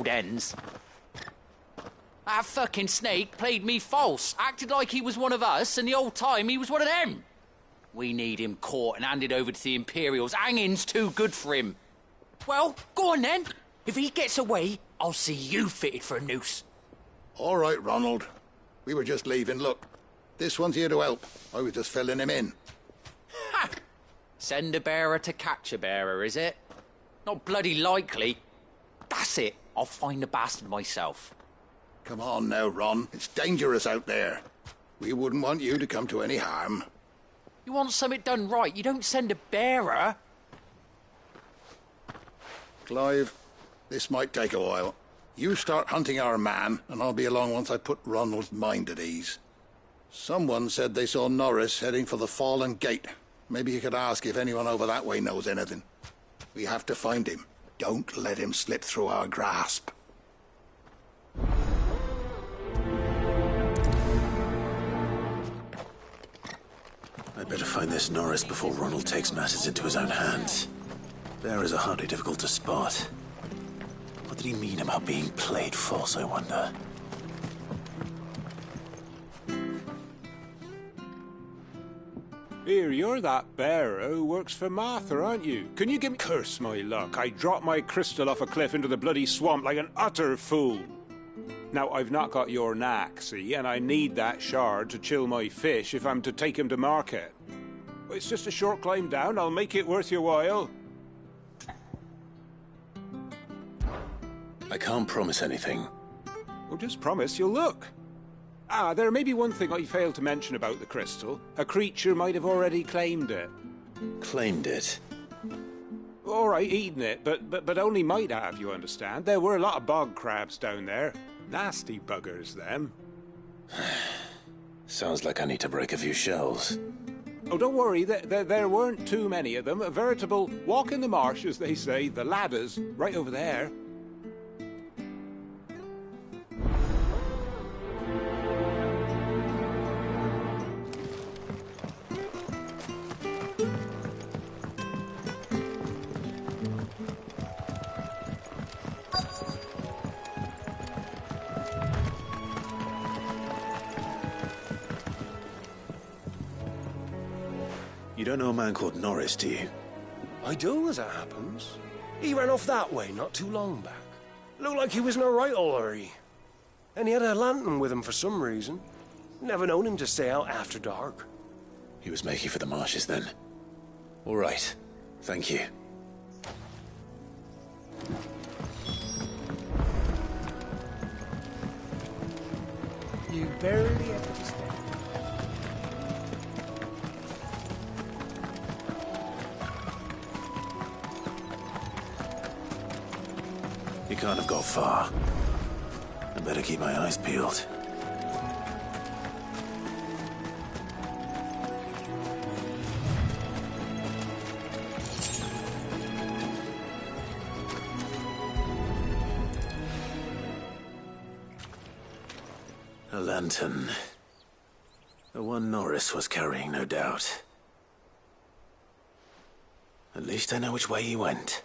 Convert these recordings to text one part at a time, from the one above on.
ends. That fucking snake played me false, acted like he was one of us, and the whole time he was one of them. We need him caught and handed over to the Imperials. Hanging's too good for him. Well, go on then. If he gets away, I'll see you fitted for a noose. All right, Ronald. We were just leaving. Look, this one's here to help. I was just filling him in. Ha! Send a bearer to catch a bearer, is it? Not bloody likely. That's it. I'll find the bastard myself. Come on now, Ron. It's dangerous out there. We wouldn't want you to come to any harm. You want something done right, you don't send a bearer. Clive, this might take a while. You start hunting our man, and I'll be along once I put Ronald's mind at ease. Someone said they saw Norris heading for the Fallen Gate. Maybe you could ask if anyone over that way knows anything. We have to find him. Don't let him slip through our grasp. I'd better find this Norris before Ronald takes matters into his own hands. Bearers are hardly difficult to spot. What did he mean about being played false, I wonder? Here, you're that bearer who works for Martha, aren't you? Can you give me... Curse my luck, I dropped my crystal off a cliff into the bloody swamp like an utter fool. Now, I've not got your knack, see, and I need that shard to chill my fish if I'm to take him to market. It's just a short climb down, I'll make it worth your while. I can't promise anything. Well, just promise you'll look. Ah, there may be one thing I failed to mention about the crystal. A creature might have already claimed it. Claimed it? All right, eaten it, but only might have, you understand. There were a lot of bog crabs down there. Nasty buggers, them. Sounds like I need to break a few shells. Oh, don't worry, there weren't too many of them. A veritable walk in the marsh, as they say. The ladders, right over there. You don't know a man called Norris, do you? I do, as it happens. He ran off that way not too long back. Looked like he was in a right old hurry. And he had a lantern with him for some reason. Never known him to stay out after dark. He was making for the marshes then. All right. Thank you. You barely ever stay. He can't have got far. I better keep my eyes peeled. A lantern. The one Norris was carrying, no doubt. At least I know which way he went.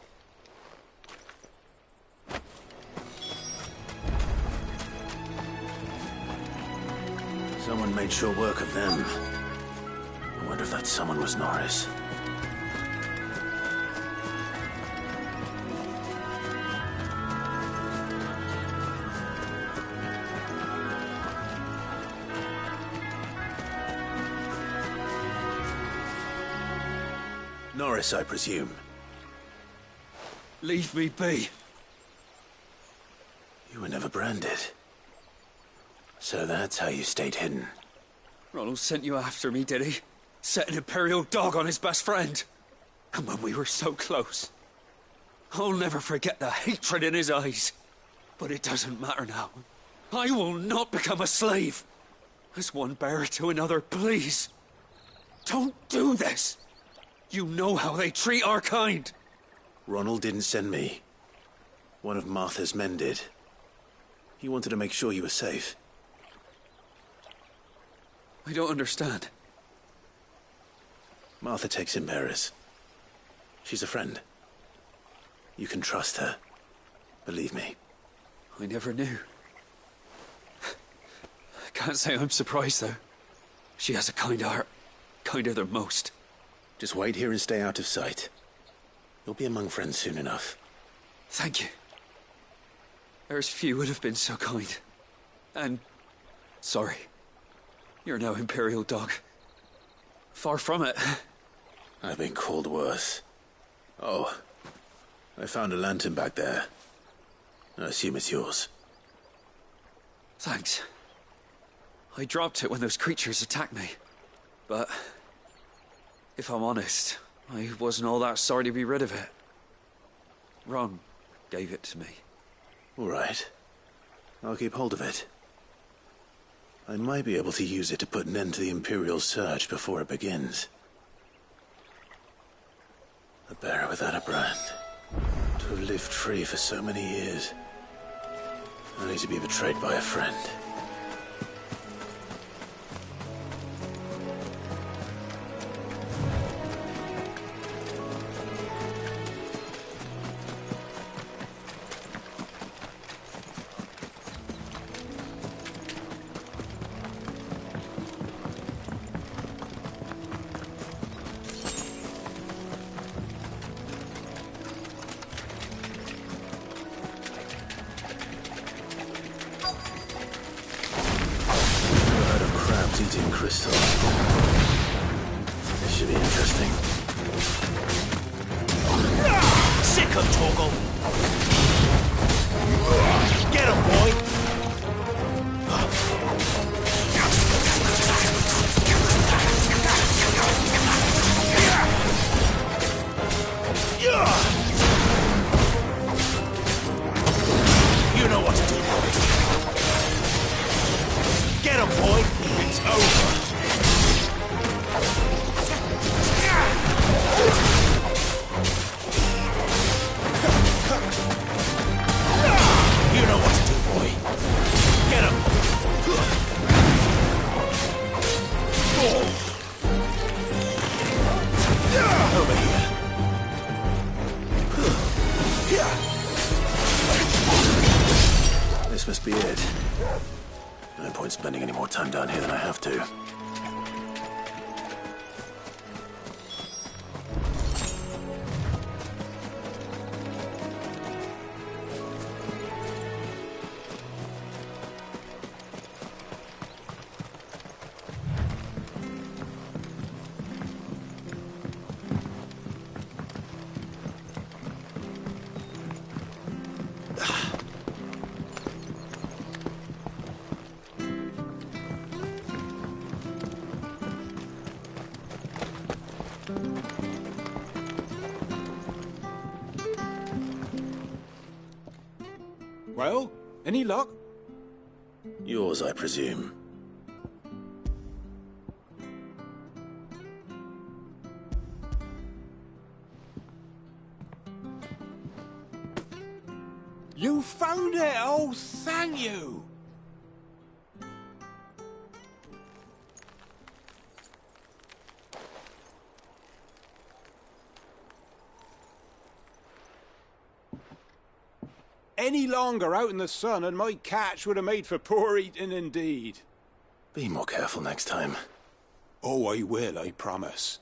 Someone made sure work of them. I wonder if that someone was Norris. Norris, I presume. Leave me be. You were never branded. So that's how you stayed hidden. Ronald sent you after me, did he? Set an Imperial dog on his best friend. And when we were so close. I'll never forget the hatred in his eyes. But it doesn't matter now. I will not become a slave. As one bearer to another, please. Don't do this. You know how they treat our kind. Ronald didn't send me. One of Martha's men did. He wanted to make sure you were safe. I don't understand. Martha takes in bearers. She's a friend. You can trust her. Believe me. I never knew. I can't say I'm surprised, though. She has a kind heart. Kinder than most. Just wait here and stay out of sight. You'll be among friends soon enough. Thank you. There's few would have been so kind. And... sorry. You're no Imperial dog. Far from it. I've been called worse. Oh, I found a lantern back there. I assume it's yours. Thanks. I dropped it when those creatures attacked me. But... if I'm honest, I wasn't all that sorry to be rid of it. Ron gave it to me. All right. I'll keep hold of it. I might be able to use it to put an end to the Imperial surge before it begins. A bearer without a brand. To have lived free for so many years. Only to be betrayed by a friend. Eating crystal. This should be interesting. Sick of Torgal! Get him, boy! You know what to do, boy. Get him, boy! It's over! You know what to do, boy. Get him! Over here. This must be it. No point spending any more time down here than I have to. Well, any luck? Yours, I presume. You found it! Oh, thank you! Any longer out in the sun and my catch would have made for poor eating indeed. Be more careful next time. Oh, I will, I promise.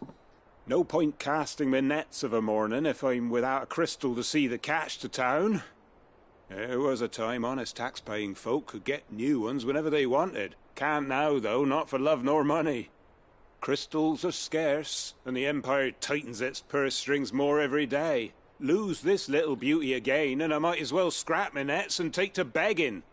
No point casting my nets of a morning if I'm without a crystal to see the catch to town. There was a time honest tax-paying folk could get new ones whenever they wanted. Can't now, though, not for love nor money. Crystals are scarce, and the Empire tightens its purse strings more every day. Lose this little beauty again, and I might as well scrap my nets and take to begging.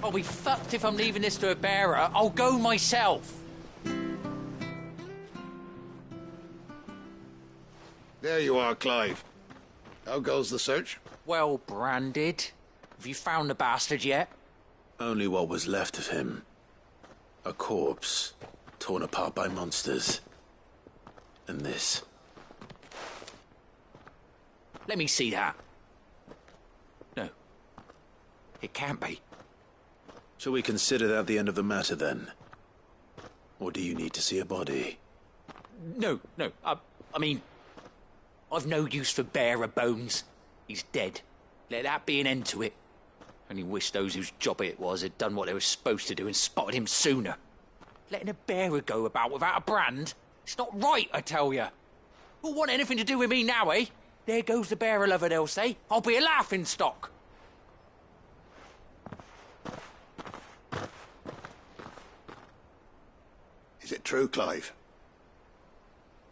I'll be fucked if I'm leaving this to a bearer. I'll go myself. There you are, Clive. How goes the search? Well branded. Have you found the bastard yet? Only what was left of him. A corpse, torn apart by monsters. And this. Let me see that. No. It can't be. Shall we consider that the end of the matter, then? Or do you need to see a body? No. I mean, I've no use for bearer bones. He's dead. Let that be an end to it. Only wish those whose job it was had done what they were supposed to do and spotted him sooner. Letting a bearer go about without a brand? It's not right, I tell you. Who'll want anything to do with me now, eh? There goes the bearer lover, they'll say. I'll be a laughing stock. Is it true, Clive?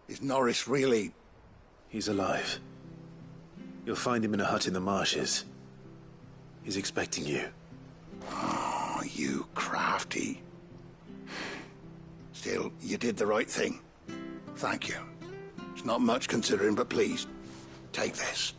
Is Norris really... He's alive. You'll find him in a hut in the marshes. He's expecting you. Oh, you crafty. Still, you did the right thing. Thank you. It's not much considering, but please, take this.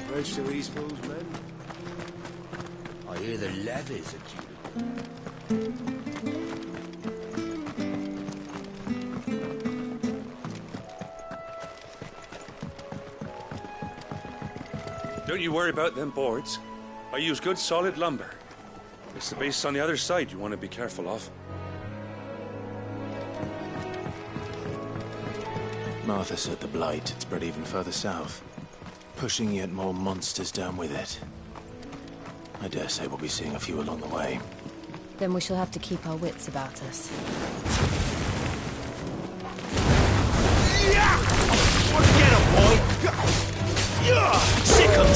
Bridge to Eastpool's men. I hear the levies are due. Don't you worry about them boards. I use good solid lumber. It's the base on the other side you want to be careful of. Martha said the blight had spread even further south, pushing yet more monsters down with it. I dare say we'll be seeing a few along the way. Then we shall have to keep our wits about us. Get him, boy! Sick of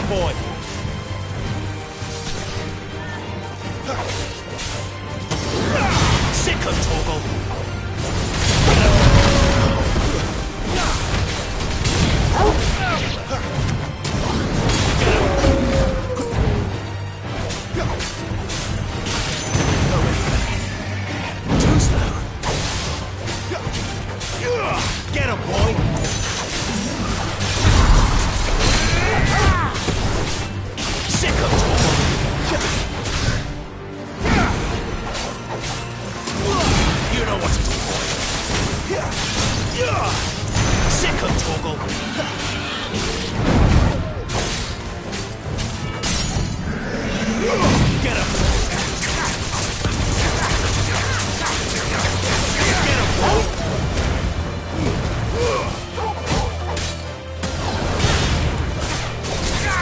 boy! Sick of Toggle! Too slow. Get him, boy! Sick of Toggle! You know what to do, boy. Sick of Toggle! Get him! Get him, boy!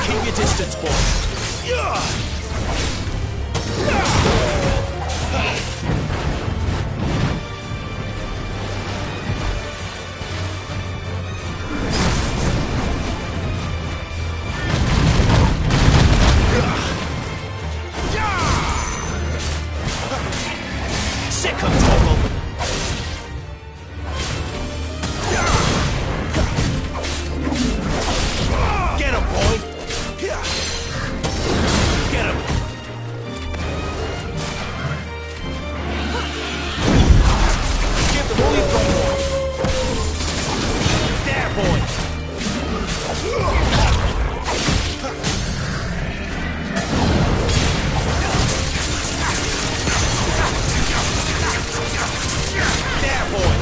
Keep your distance, boy. Sick of Toggle! Get him, boy! Get him! Give them all you've got. There, boy! There, boy!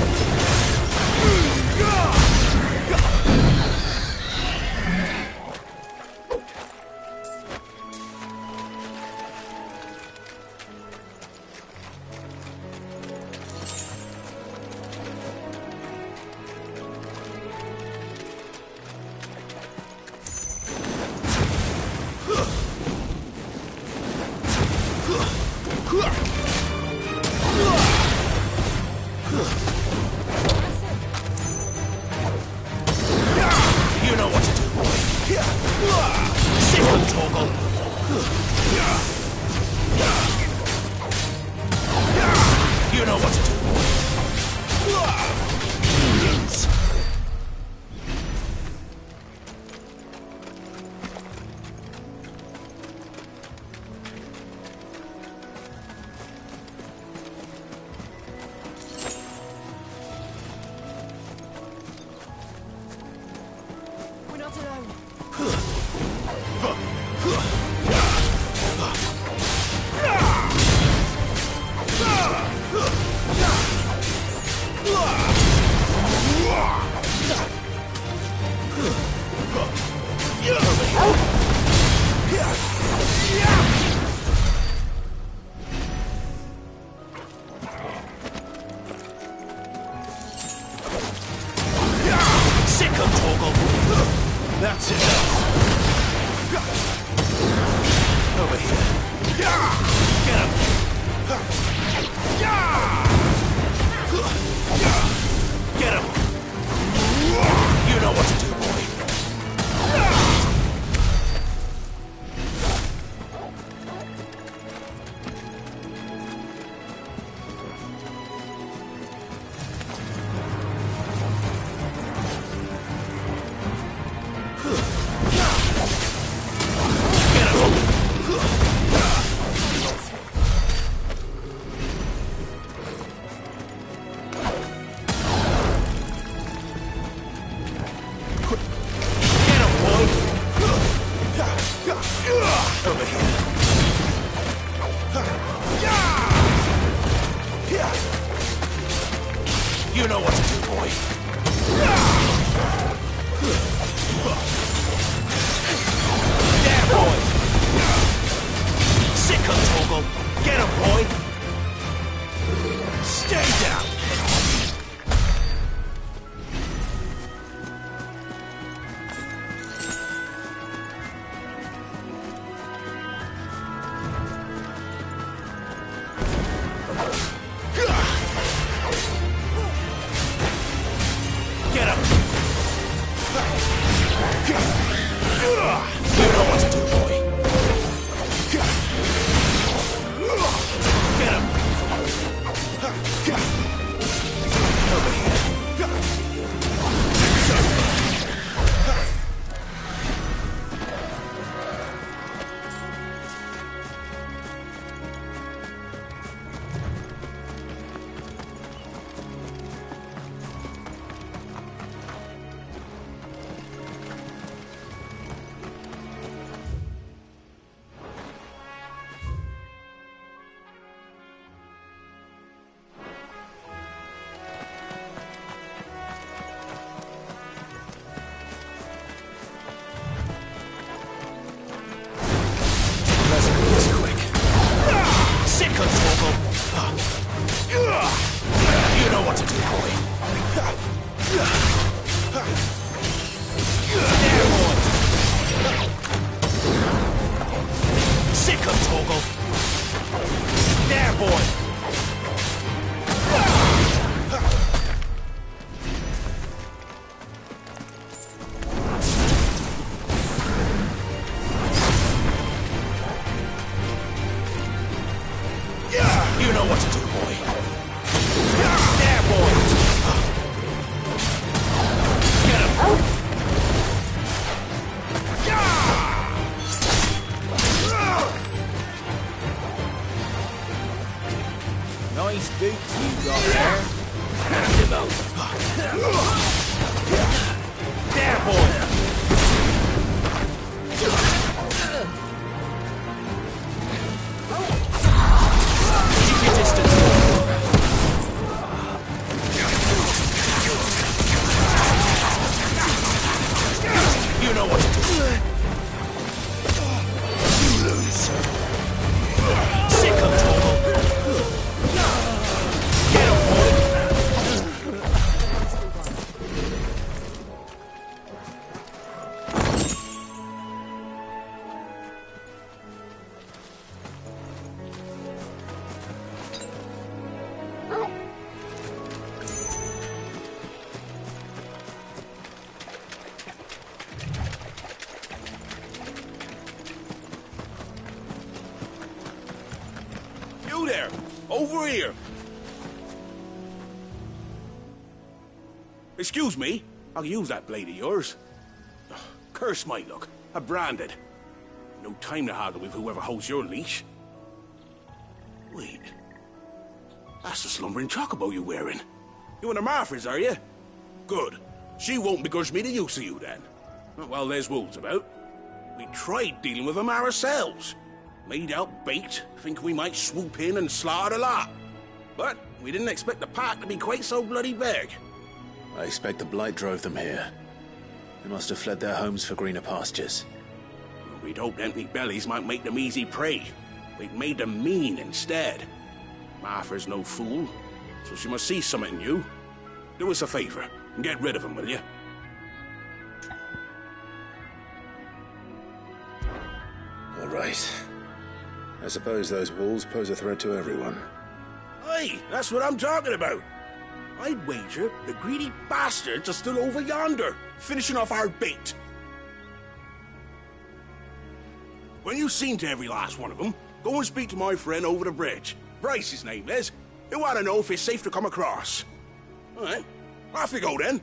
You know what to do, boy. We're not alone. Sick of Torgal. That's it. Over here. Get him. Get him. You know what to do, boy. Over here. You know what to do, boy. There, boy. Sick of Torgal. Get him, boy. Stay down. Get him! You know what to do, boy. Get him! Over here. Let's make this quick. Sick of Torgal. You know what to do, boy. There, boy. Sick of Torgal. There, boy. You know what to do, boy. There, boy. Get him. Nice boots you got there. Hand him out. There, boy. Keep your distance. You know what to do. You lose. Sick of Torgal. Get him, boy. You there! Over here! Excuse me? I'll use that blade of yours. Ugh, curse my luck. I'm branded. No time to haggle with whoever holds your leash. Wait. That's the slumbering chocobo you're wearing. You and the Marthas, are you? Good. She won't begrudge me the use of you, then. Not while there's wolves about. We tried dealing with them ourselves. Made out baked, thinking we might swoop in and slaughter the lot. But we didn't expect the pack to be quite so bloody big. I expect the blight drove them here. They must have fled their homes for greener pastures. We'd hoped empty bellies might make them easy prey. We'd made them mean instead. Martha's no fool, so she must see something in you. Do us a favor and get rid of them, will you? All right. I suppose those wolves pose a threat to everyone. Aye, that's what I'm talking about. I'd wager the greedy bastards are still over yonder, finishing off our bait. When you've seen to every last one of them, go and speak to my friend over the bridge. Bryce, his name is. He'll want to know if it's safe to come across. All right, off you go then.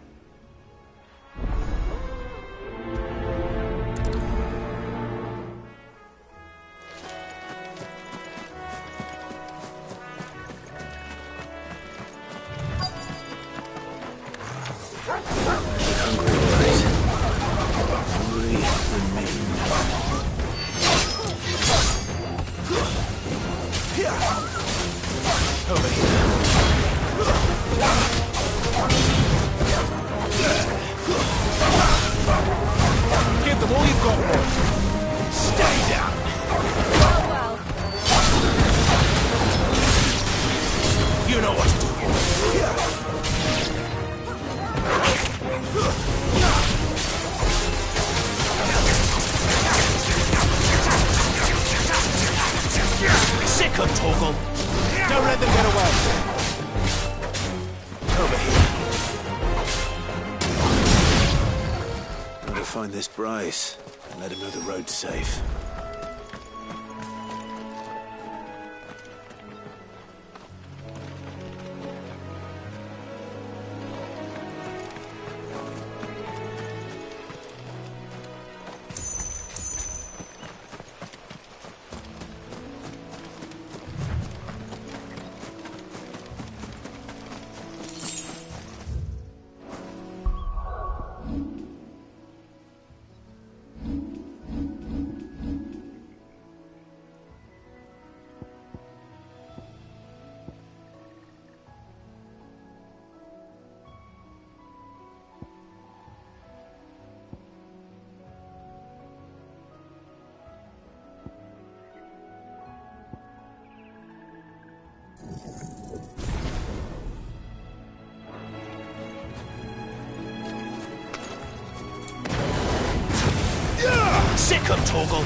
Give them all you've got, boy. Stay down. Oh, well. You know what to do. Sick of Torgal. Don't let them get away. Over here. Gotta find this Bryce and let him know the road's safe. Sick of Torgal.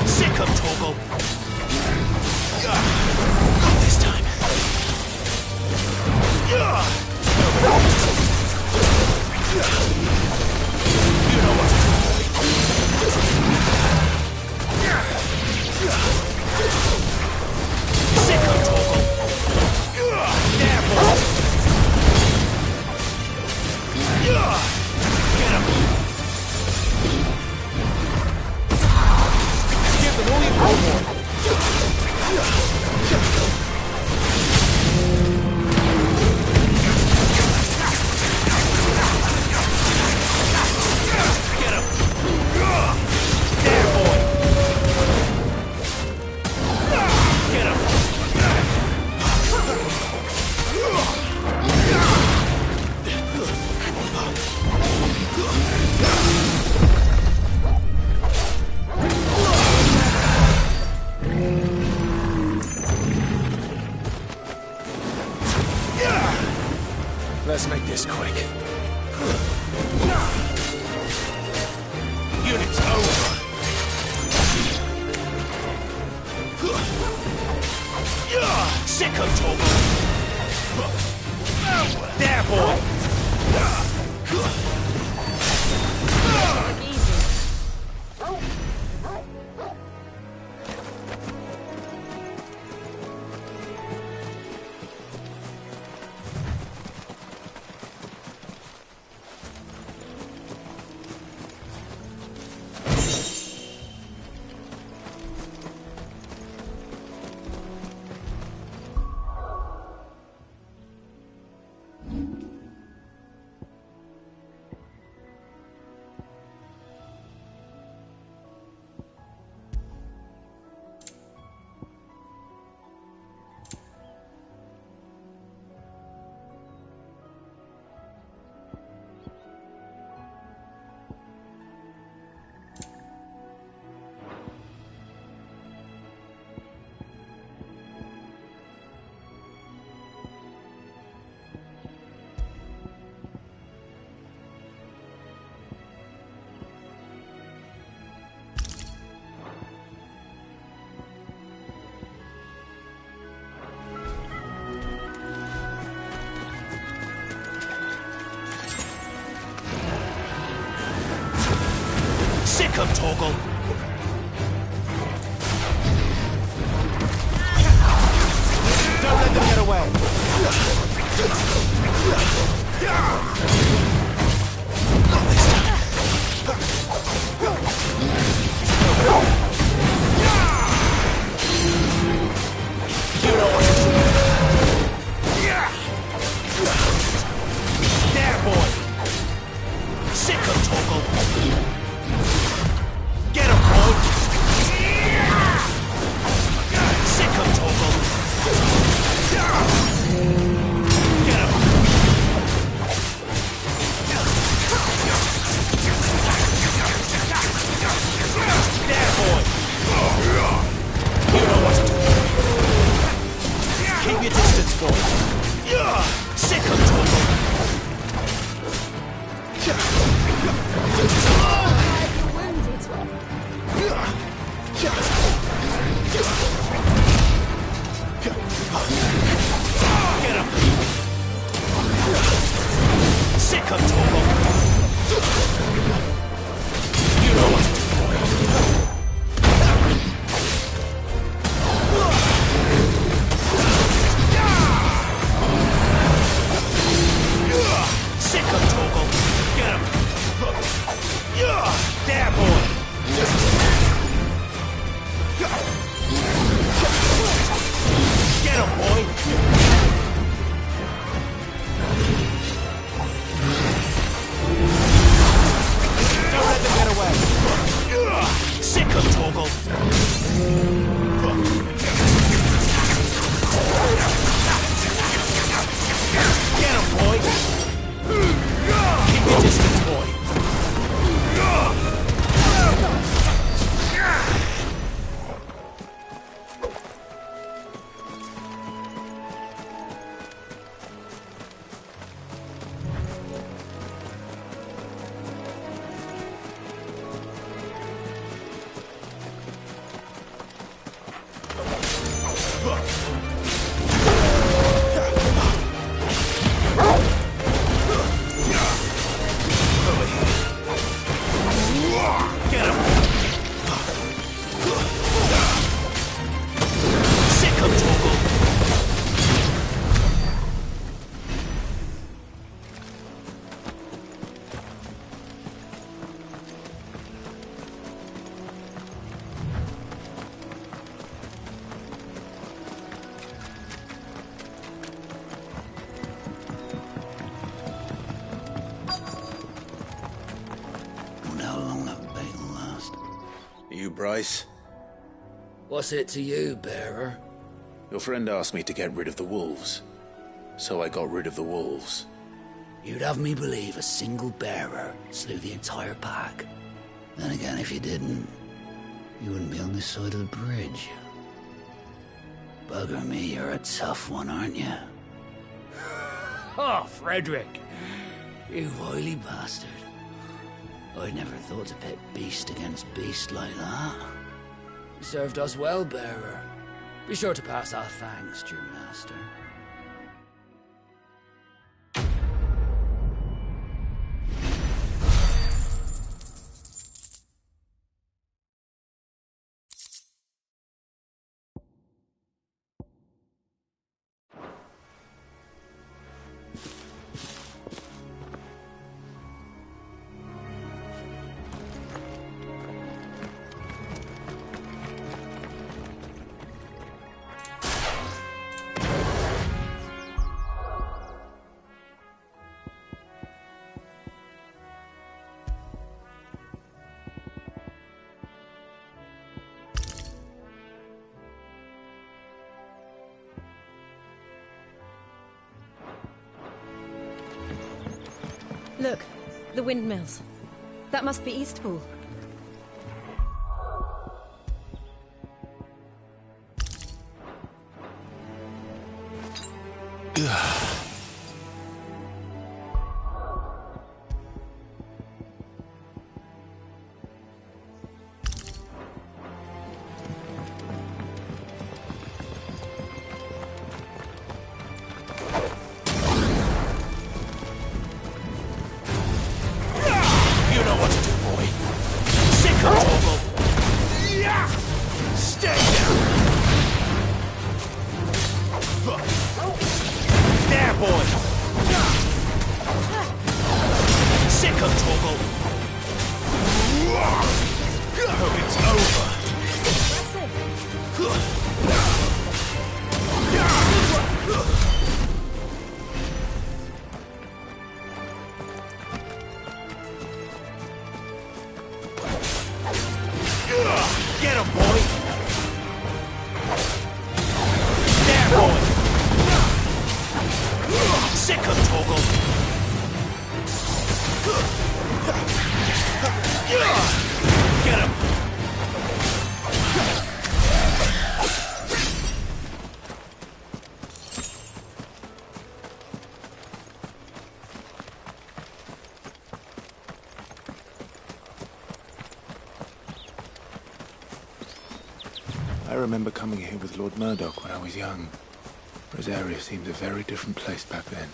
Sick of Torgal. Let's make this quick. Unit's over. Sick of trouble. There, boy. Sick of Toggle. Don't let them get away. Not this time. You know what to do. There, boy. Sick of Toggle. Get him, boy! Sick of Toggle! Get him! There, boy! You know what to do. Keep your distance, boy. Sick of Toggle! Get him! Sick of Toggle! You know what to do, boy. Sick of Toggle! Get him! There, boy! Get him, boy! Don't let them get away! Sick of Toggle! Get him, boy! Keep your distance, boy! Get him! Sick of Toggle! Wonder how long that bait will last. You, Bryce? What's it to you, bearer? Your friend asked me to get rid of the wolves. So I got rid of the wolves. You'd have me believe a single bearer slew the entire pack. Then again, if you didn't, you wouldn't be on this side of the bridge. Bugger me, you're a tough one, aren't you? Oh, Frederick. You wily bastard. I never thought to pit beast against beast like that. You served us well, bearer. Be sure to pass our thanks to your master. Look, the windmills. That must be Eastpool. I remember coming here with Lord Murdoch when I was young. Rosaria seemed a very different place back then.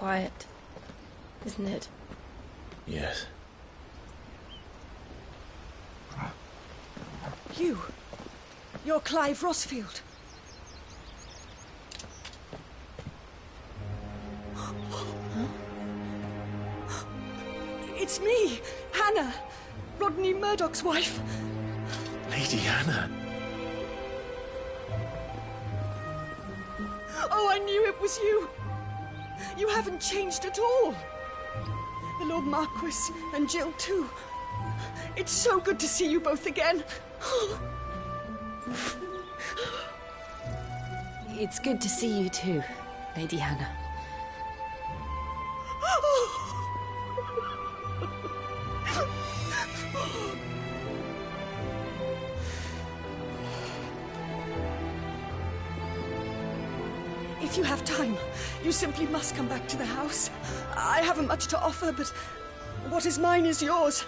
quiet, isn't it? Yes. You're Clive Rossfield. It's me, Hannah, Rodney Murdoch's wife. Lady Hannah. Oh, I knew it was you. You haven't changed at all. The Lord Marquis and Jill too. It's so good to see you both again. It's good to see you too, Lady Hannah. If you have time, you simply must come back to the house. I haven't much to offer, but what is mine is yours.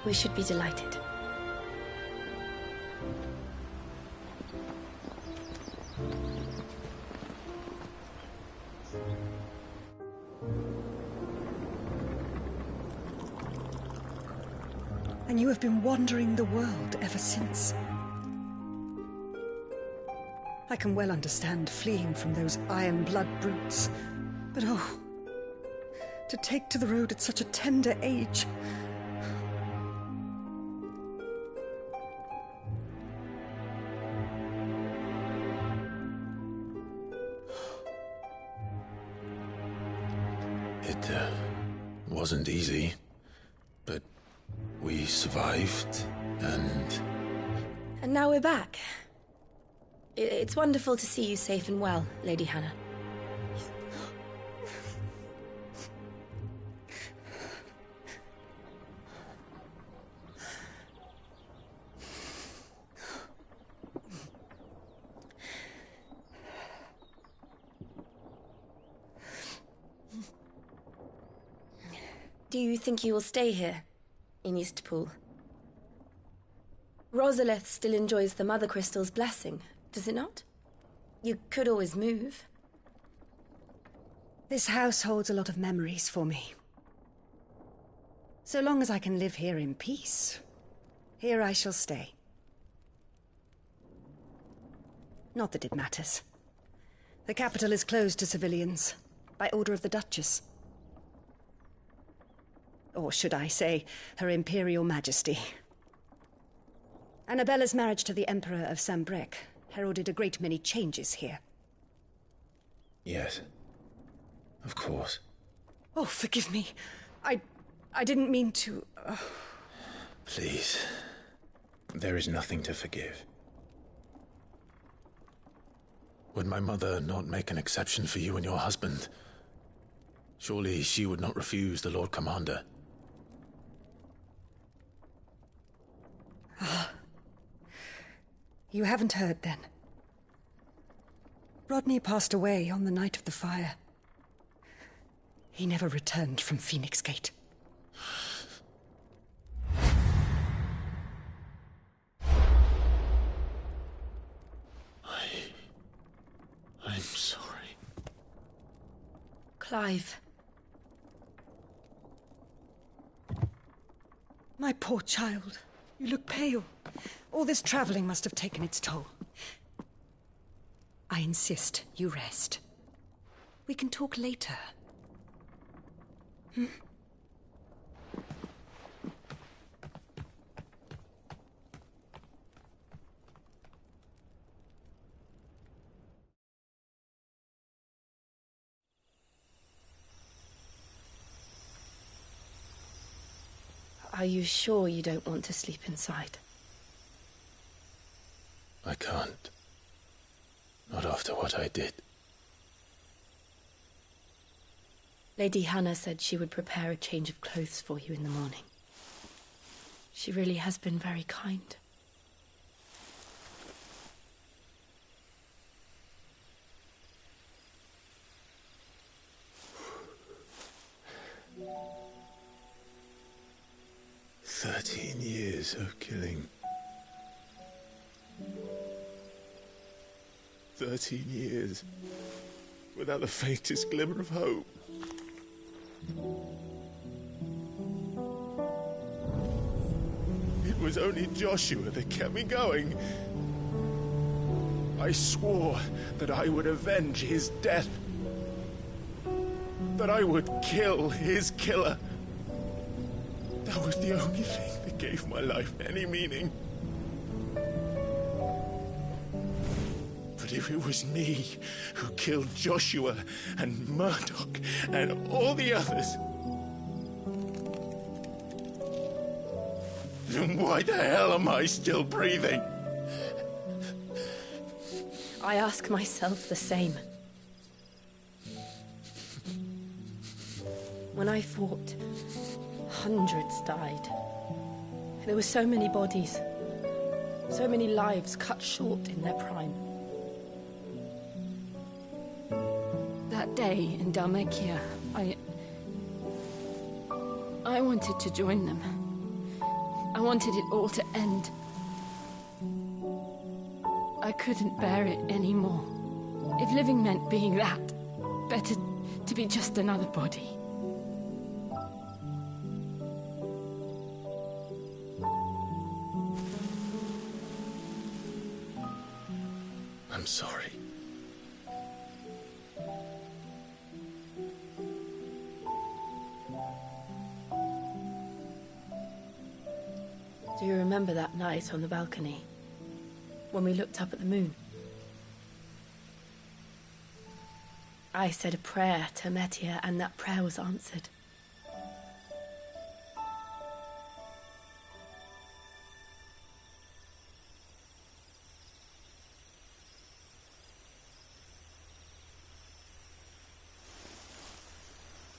We should be delighted. And you have been wandering the world ever since. I can well understand fleeing from those iron blood brutes. But oh, to take to the road at such a tender age. It wasn't easy, but we survived, and... And now we're back. It's wonderful to see you safe and well, Lady Hannah. Do you think you will stay here, in Eastpool? Rosalith still enjoys the Mother Crystal's blessing, does it not? You could always move. This house holds a lot of memories for me. So long as I can live here in peace, here I shall stay. Not that it matters. The capital is closed to civilians, by order of the Duchess. Or should I say, Her Imperial Majesty. Annabella's marriage to the Emperor of Sambrec heralded a great many changes here. Yes. Of course. Oh, forgive me. I didn't mean to... Please. There is nothing to forgive. Would my mother not make an exception for you and your husband? Surely she would not refuse the Lord Commander. You haven't heard, then. Rodney passed away on the night of the fire. He never returned from Phoenix Gate. I'm sorry. Clive. My poor child. You look pale. All this traveling must have taken its toll. I insist you rest. We can talk later. Hmm? Are you sure you don't want to sleep inside? I can't. Not after what I did. Lady Hannah said she would prepare a change of clothes for you in the morning. She really has been very kind. "13 years of killing. 13 years, without the faintest glimmer of hope. It was only Joshua that kept me going. I swore that I would avenge his death. That I would kill his killer. That was the only thing that gave my life any meaning. But if it was me who killed Joshua and Murdoch and all the others, then why the hell am I still breathing? I ask myself the same. When I fought, hundreds died. There were so many bodies, so many lives cut short in their prime. That day in Dalmacia, I wanted to join them. I wanted it all to end. I couldn't bear it anymore. If living meant being that, better to be just another body. I'm sorry. Do you remember that night on the balcony, when we looked up at the moon? I said a prayer to Metia, and that prayer was answered.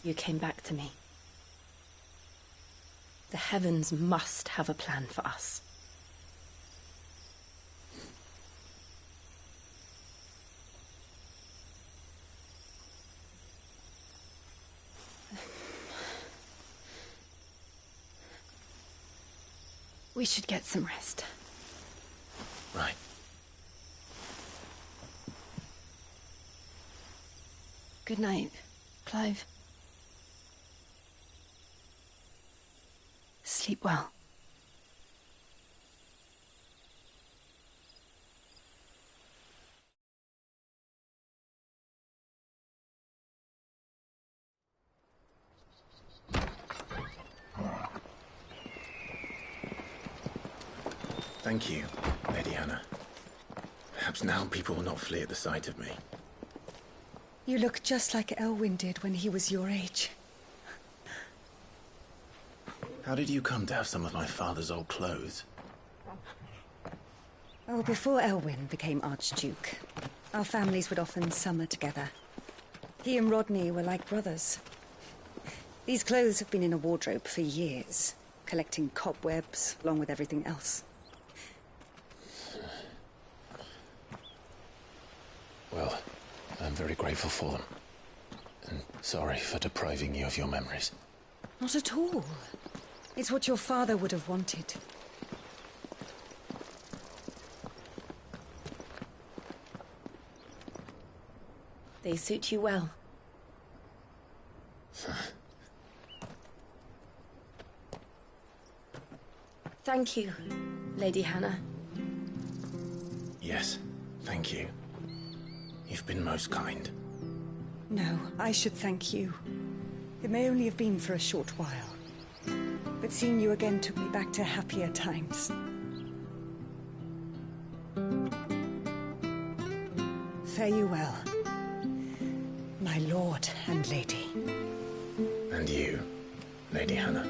You came back to me. The heavens must have a plan for us. We should get some rest. Right. Good night, Clive. Sleep well. Thank you, Lady Hannah. Perhaps now people will not flee at the sight of me. You look just like Elwyn did when he was your age. How did you come to have some of my father's old clothes? Oh, before Elwyn became Archduke, our families would often summer together. He and Rodney were like brothers. These clothes have been in a wardrobe for years, collecting cobwebs along with everything else. Well, I'm very grateful for them. And sorry for depriving you of your memories. Not at all. It's what your father would have wanted. They suit you well. Thank you, Lady Hannah. Yes, thank you. You've been most kind. No, I should thank you. It may only have been for a short while, but seeing you again took me back to happier times. Fare you well, my lord and lady. And you, Lady Hannah.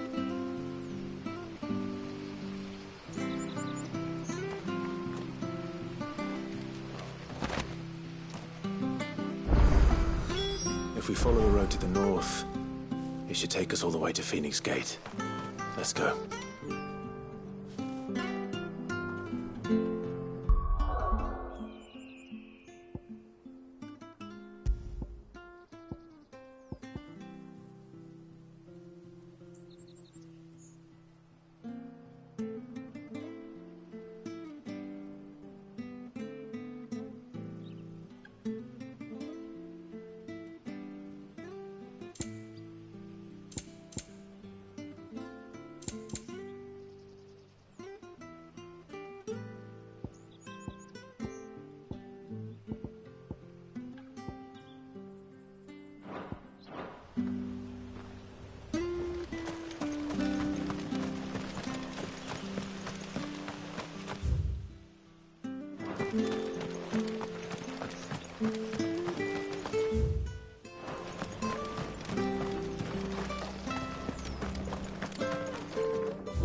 If we follow the road to the north, it should take us all the way to Phoenix Gate. Let's go.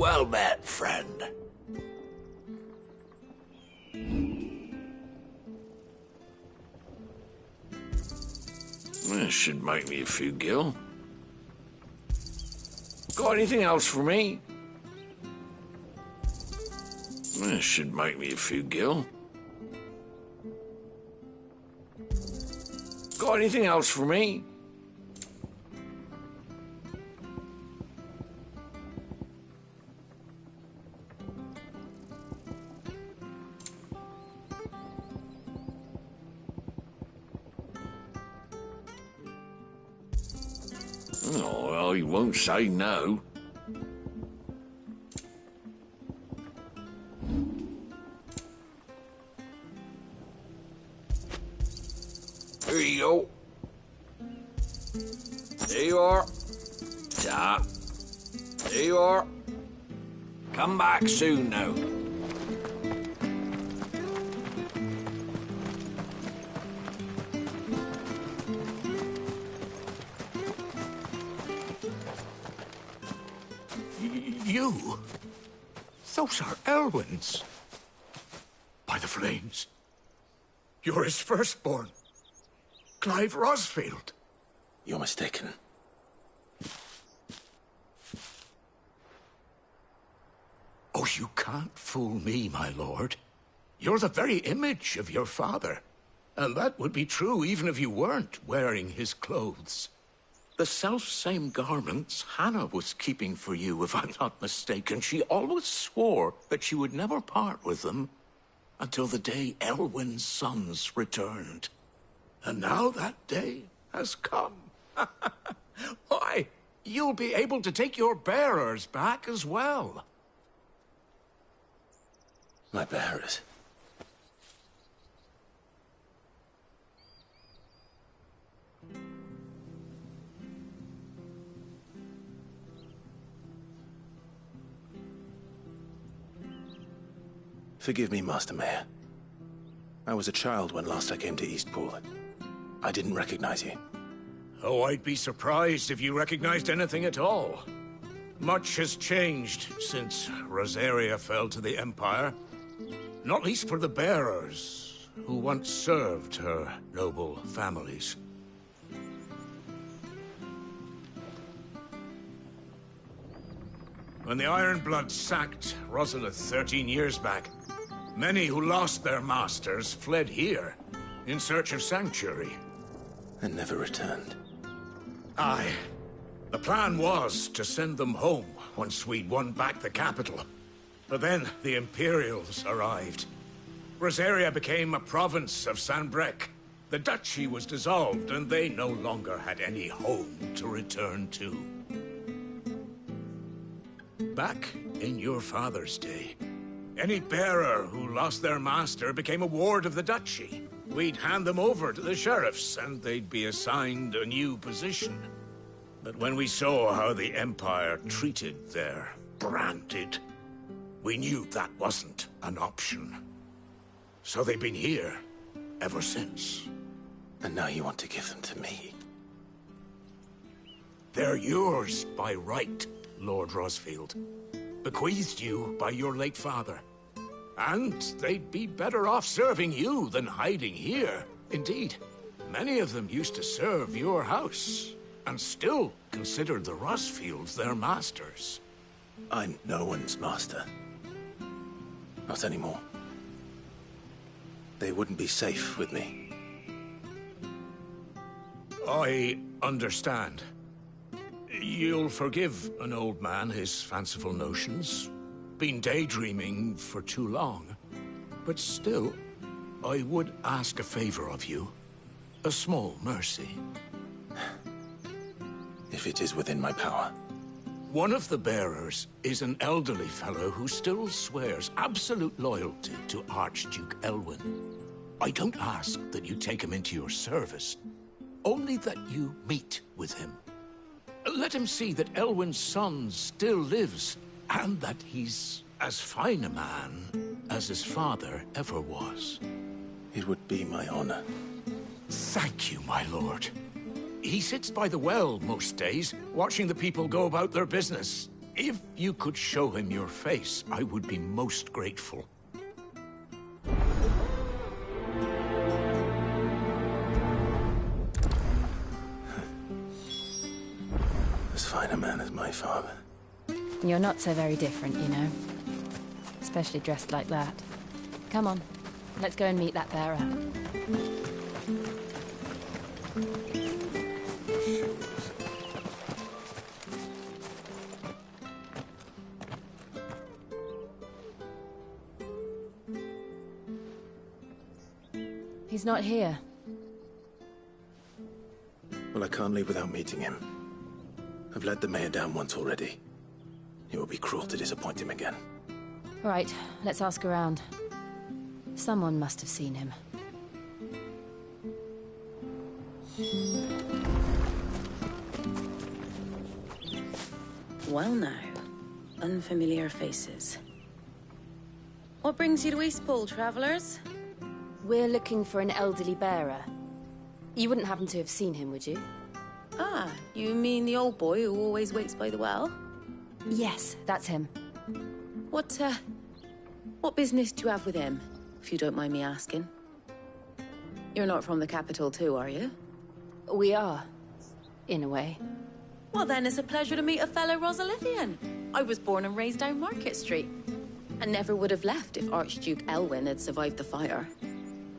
Well met, friend. This should make me a few gil. Got anything else for me? This should make me a few gil. Got anything else for me? Oh, well, he won't say no. Here you go. There you are. Ta. There you are. Come back soon now. You? Those are Elwyn's. By the flames. You're his firstborn. Clive Rosfield. You're mistaken. Oh, you can't fool me, my lord. You're the very image of your father. And that would be true even if you weren't wearing his clothes. The self-same garments Hannah was keeping for you, if I'm not mistaken. She always swore that she would never part with them until the day Elwyn's sons returned. And now that day has come. Why, you'll be able to take your bearers back as well. My bearers? Forgive me, Master Mayor. I was a child when last I came to Eastpool. I didn't recognize you. Oh, I'd be surprised if you recognized anything at all. Much has changed since Rosaria fell to the Empire. Not least for the bearers, who once served her noble families. When the Ironbloods sacked Rosalith 13 years back, many who lost their masters fled here in search of sanctuary. And never returned. Aye. The plan was to send them home once we'd won back the capital. But then the Imperials arrived. Rosaria became a province of Sanbreque. The duchy was dissolved, and they no longer had any home to return to. Back in your father's day, any bearer who lost their master became a ward of the duchy. We'd hand them over to the sheriffs, and they'd be assigned a new position. But when we saw how the Empire treated their branded, we knew that wasn't an option. So they've been here ever since. And now you want to give them to me? They're yours by right, Lord Rosfield. Bequeathed you by your late father. And they'd be better off serving you than hiding here. Indeed, many of them used to serve your house, and still considered the Rosfields their masters. I'm no one's master. Not anymore. They wouldn't be safe with me. I understand. You'll forgive an old man his fanciful notions. Been daydreaming for too long. But still, I would ask a favor of you. A small mercy. If it is within my power. One of the bearers is an elderly fellow who still swears absolute loyalty to Archduke Elwyn. I don't ask that you take him into your service, only that you meet with him. Let him see that Elwyn's son still lives, and that he's as fine a man as his father ever was. It would be my honor. Thank you, my lord. He sits by the well most days, watching the people go about their business. If you could show him your face, I would be most grateful. As fine a man as my father. You're not so very different, you know. Especially dressed like that. Come on, let's go and meet that bearer. He's not here. Well, I can't leave without meeting him. I've let the mayor down once already. It would be cruel to disappoint him again. Right, let's ask around. Someone must have seen him. Well now, unfamiliar faces. What brings you to Eastpool, travellers? We're looking for an elderly bearer. You wouldn't happen to have seen him, would you? Ah, you mean the old boy who always waits by the well? Yes, that's him. What business do you have with him, if you don't mind me asking? You're not from the capital too, are you? We are, in a way. Well then, it's a pleasure to meet a fellow Rosalithian. I was born and raised down Market Street. And never would have left if Archduke Elwyn had survived the fire.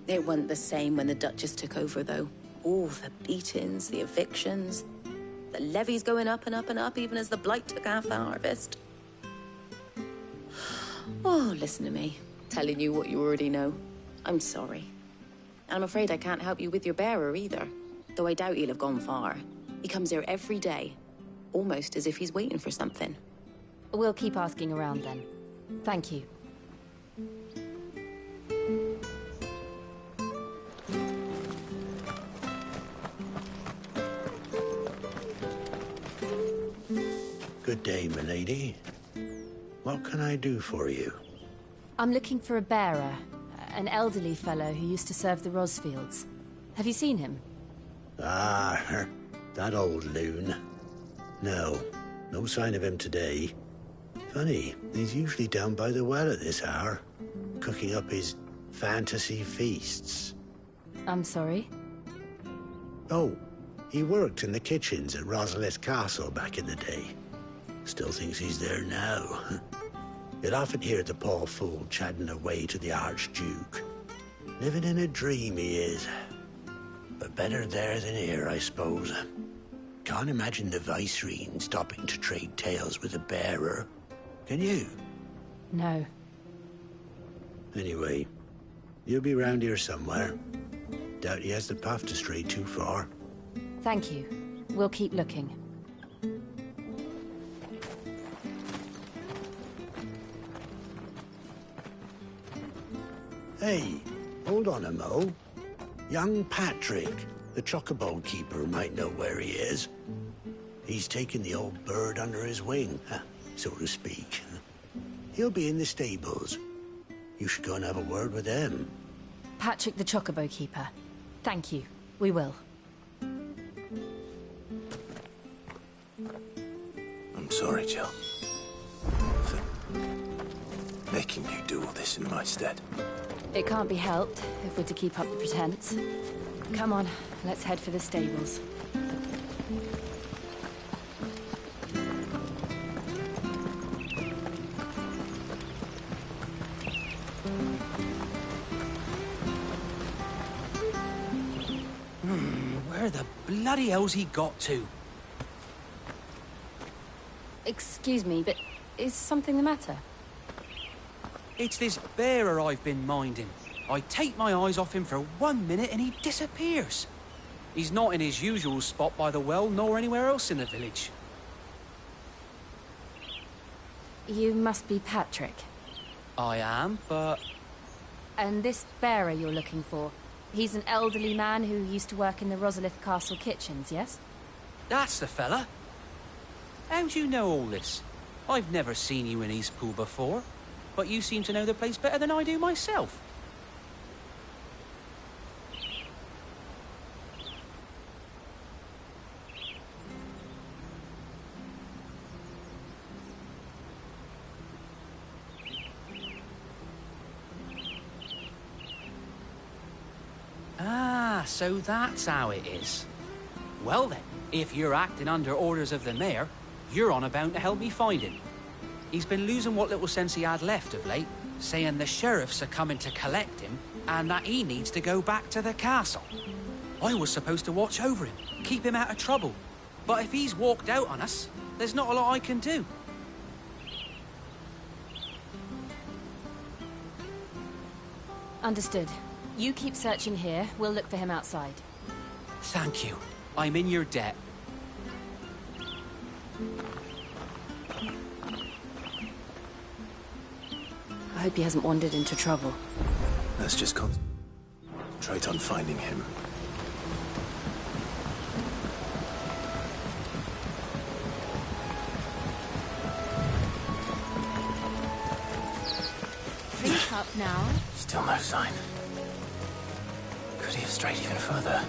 It wasn't the same when the Duchess took over, though. Oh, the beatings, the evictions, the levies going up and up and up, even as the blight took half the harvest. Oh, listen to me, telling you what you already know. I'm sorry. And I'm afraid I can't help you with your bearer either, though I doubt he'll have gone far. He comes here every day, almost as if he's waiting for something. We'll keep asking around then. Thank you. Good day, milady. What can I do for you? I'm looking for a bearer, an elderly fellow who used to serve the Rosfields. Have you seen him? Ah, that old loon. No sign of him today. Funny, he's usually down by the well at this hour, cooking up his fantasy feasts. I'm sorry? Oh, he worked in the kitchens at Rosalith Castle back in the day. Still thinks he's there now. You'd often hear the poor fool chatting away to the Archduke. Living in a dream he is. But better there than here, I suppose. Can't imagine the Vicereine stopping to trade tales with a bearer. Can you? No. Anyway, you'll be round here somewhere. Doubt he has the puff to stray too far. Thank you. We'll keep looking. Hey, hold on a mo. Young Patrick, the chocobo keeper, might know where he is. He's taken the old bird under his wing, so to speak. He'll be in the stables. You should go and have a word with him. Patrick the chocobo keeper. Thank you. We will. I'm sorry, Jill. For making you do all this in my stead. It can't be helped if we're to keep up the pretense. Come on, let's head for the stables. Where the bloody hell's he got to? Excuse me, but is something the matter? It's this bearer I've been minding. I take my eyes off him for 1 minute and he disappears. He's not in his usual spot by the well, nor anywhere else in the village. You must be Patrick. I am, but... And this bearer you're looking for, he's an elderly man who used to work in the Rosalith Castle kitchens, yes? That's the fella. How'd you know all this? I've never seen you in Eastpool before, but you seem to know the place better than I do myself. So that's how it is. Well then, if you're acting under orders of the mayor, you're on about to help me find him. He's been losing what little sense he had left of late, saying the sheriffs are coming to collect him and that he needs to go back to the castle. I was supposed to watch over him, keep him out of trouble. But if he's walked out on us, there's not a lot I can do. Understood. You keep searching here, we'll look for him outside. Thank you. I'm in your debt. I hope he hasn't wandered into trouble. Let's just concentrate on finding him. Think up now. Still no sign. Could he have strayed even further?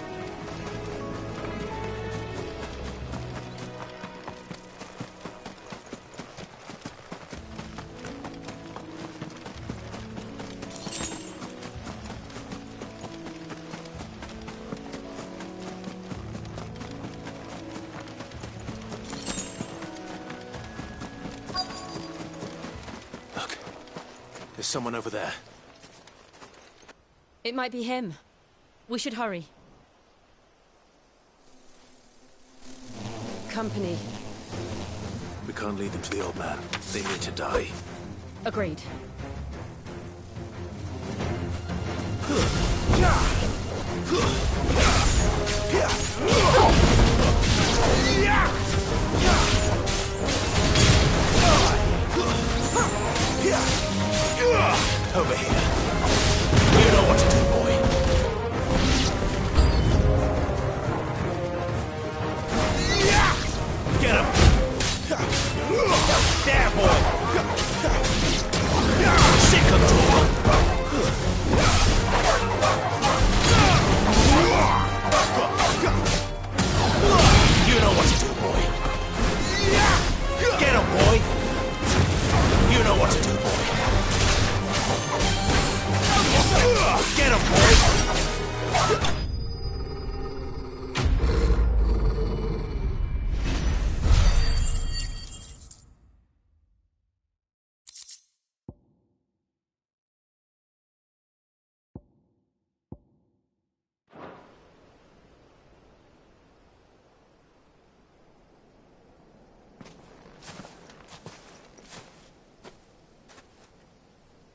Look, there's someone over there. It might be him. We should hurry. Company. We can't lead them to the old man. They need to die. Agreed. Over here. You know what to do, boy. Get him! There, boy! Sick of trouble! You know what to do, boy. Get him, boy! You know what to do, boy. Get him, boy!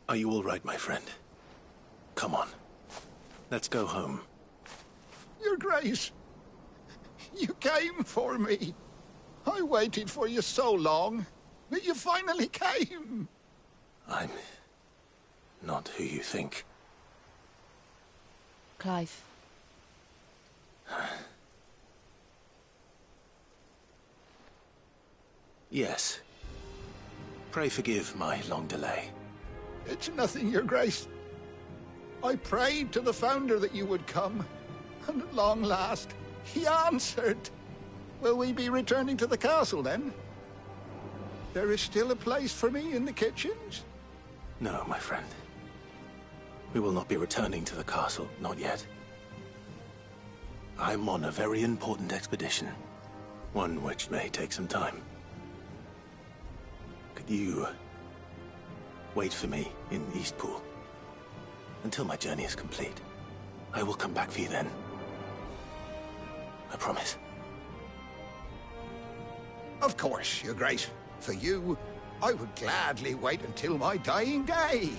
Are you all right, my friend? Come on. Let's go home. Your Grace, you came for me. I waited for you so long, but you finally came. I'm not who you think. Clive. Yes. Pray forgive my long delay. It's nothing, Your Grace. I prayed to the Founder that you would come, and at long last, he answered. Will we be returning to the castle, then? There is still a place for me in the kitchens? No, my friend. We will not be returning to the castle, not yet. I'm on a very important expedition, one which may take some time. Could you wait for me in Eastpool until my journey is complete? I will come back for you then. I promise. Of course, Your Grace. For you, I would gladly wait until my dying day.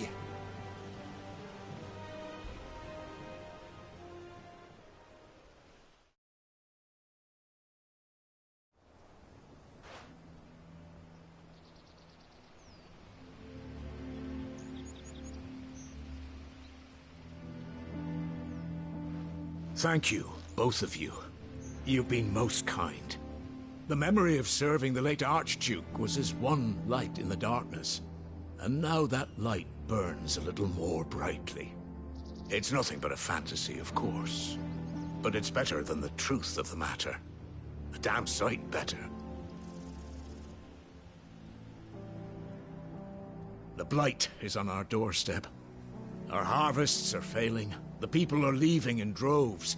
Thank you, both of you. You've been most kind. The memory of serving the late Archduke was as one light in the darkness, and now that light burns a little more brightly. It's nothing but a fantasy, of course, but it's better than the truth of the matter. A damn sight better. The blight is on our doorstep. Our harvests are failing. The people are leaving in droves.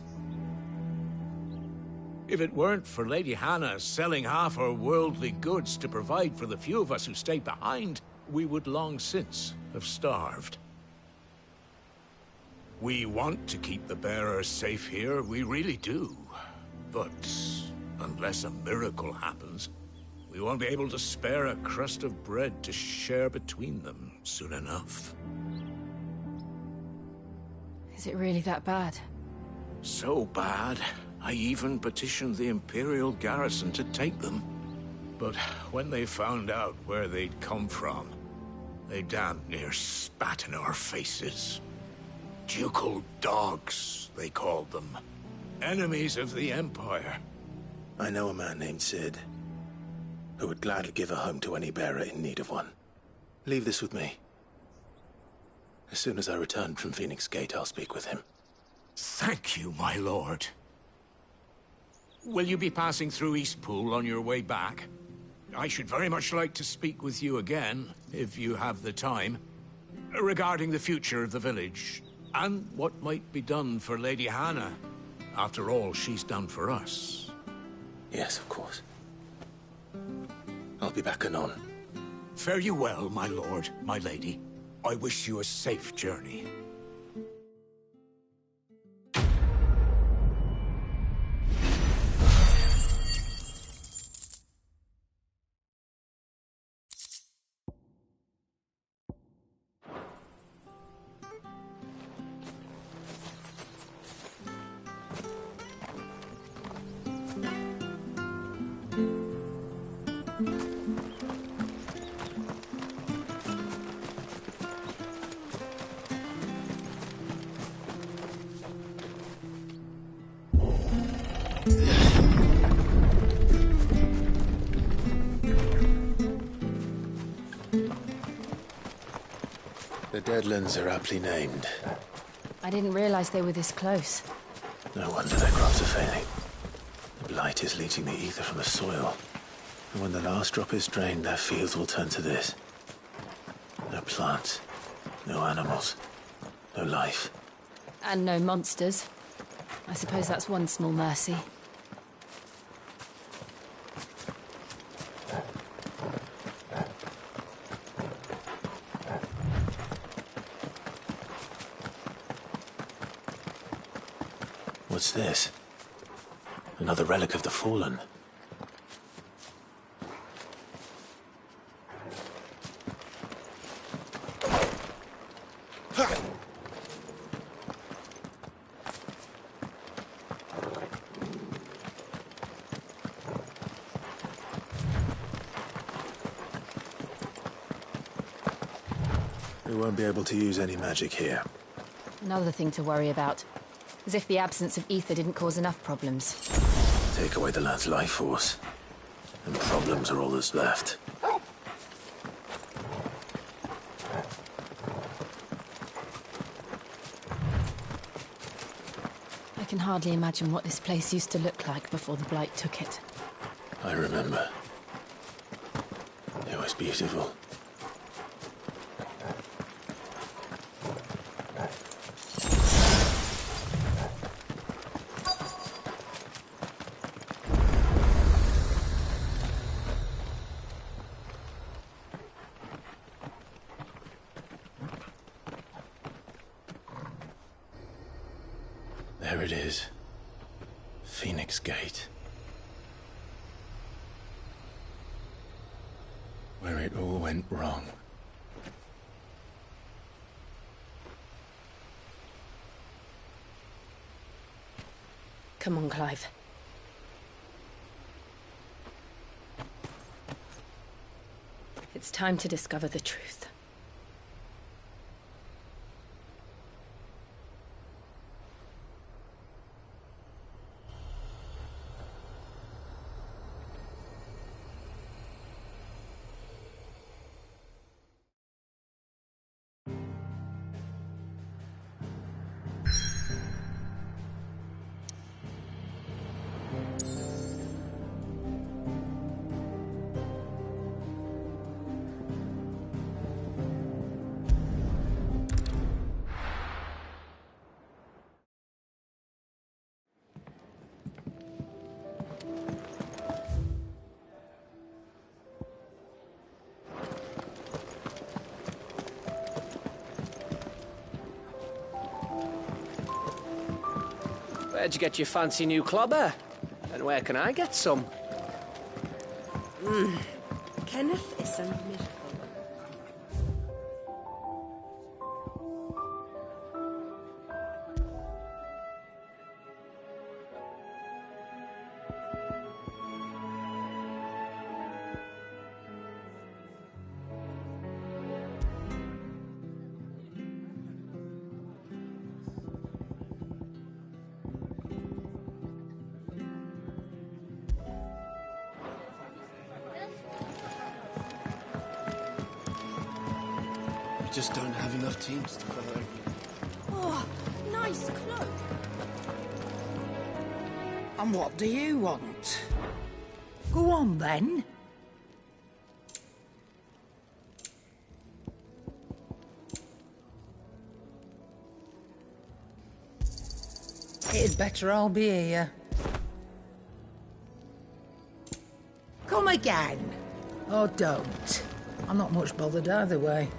If it weren't for Lady Hannah selling half her worldly goods to provide for the few of us who stayed behind, we would long since have starved. We want to keep the bearers safe here, we really do. But unless a miracle happens, we won't be able to spare a crust of bread to share between them soon enough. Is it really that bad? So bad, I even petitioned the Imperial garrison to take them. But when they found out where they'd come from, they damn near spat in our faces. Ducal dogs, they called them. Enemies of the Empire. I know a man named Sid, who would gladly give a home to any bearer in need of one. Leave this with me. As soon as I return from Phoenix Gate, I'll speak with him. Thank you, my lord. Will you be passing through Eastpool on your way back? I should very much like to speak with you again, if you have the time, regarding the future of the village, and what might be done for Lady Hannah, after all she's done for us. Yes, of course. I'll be back anon. Fare you well, my lord, my lady. I wish you a safe journey. The Deadlands are aptly named. I didn't realize they were this close. No wonder their crops are failing. The blight is leaching the ether from the soil. And when the last drop is drained, their fields will turn to this. No plants, no animals, no life. And no monsters. I suppose that's one small mercy. What's this? Another relic of the Fallen. We won't be able to use any magic here. Another thing to worry about. As if the absence of ether didn't cause enough problems. Take away the lad's life force, and problems are all that's left. I can hardly imagine what this place used to look like before the Blight took it. I remember. It was beautiful. There it is. Phoenix Gate. Where it all went wrong. Come on, Clive. It's time to discover the truth. Where'd you get your fancy new clobber? And where can I get some? Kenneth is a miracle. Just don't have enough teams to fill everything. Oh, nice cloak. And what do you want? Go on, then. It'd better I'll be here. Come again. Or don't. I'm not much bothered either way.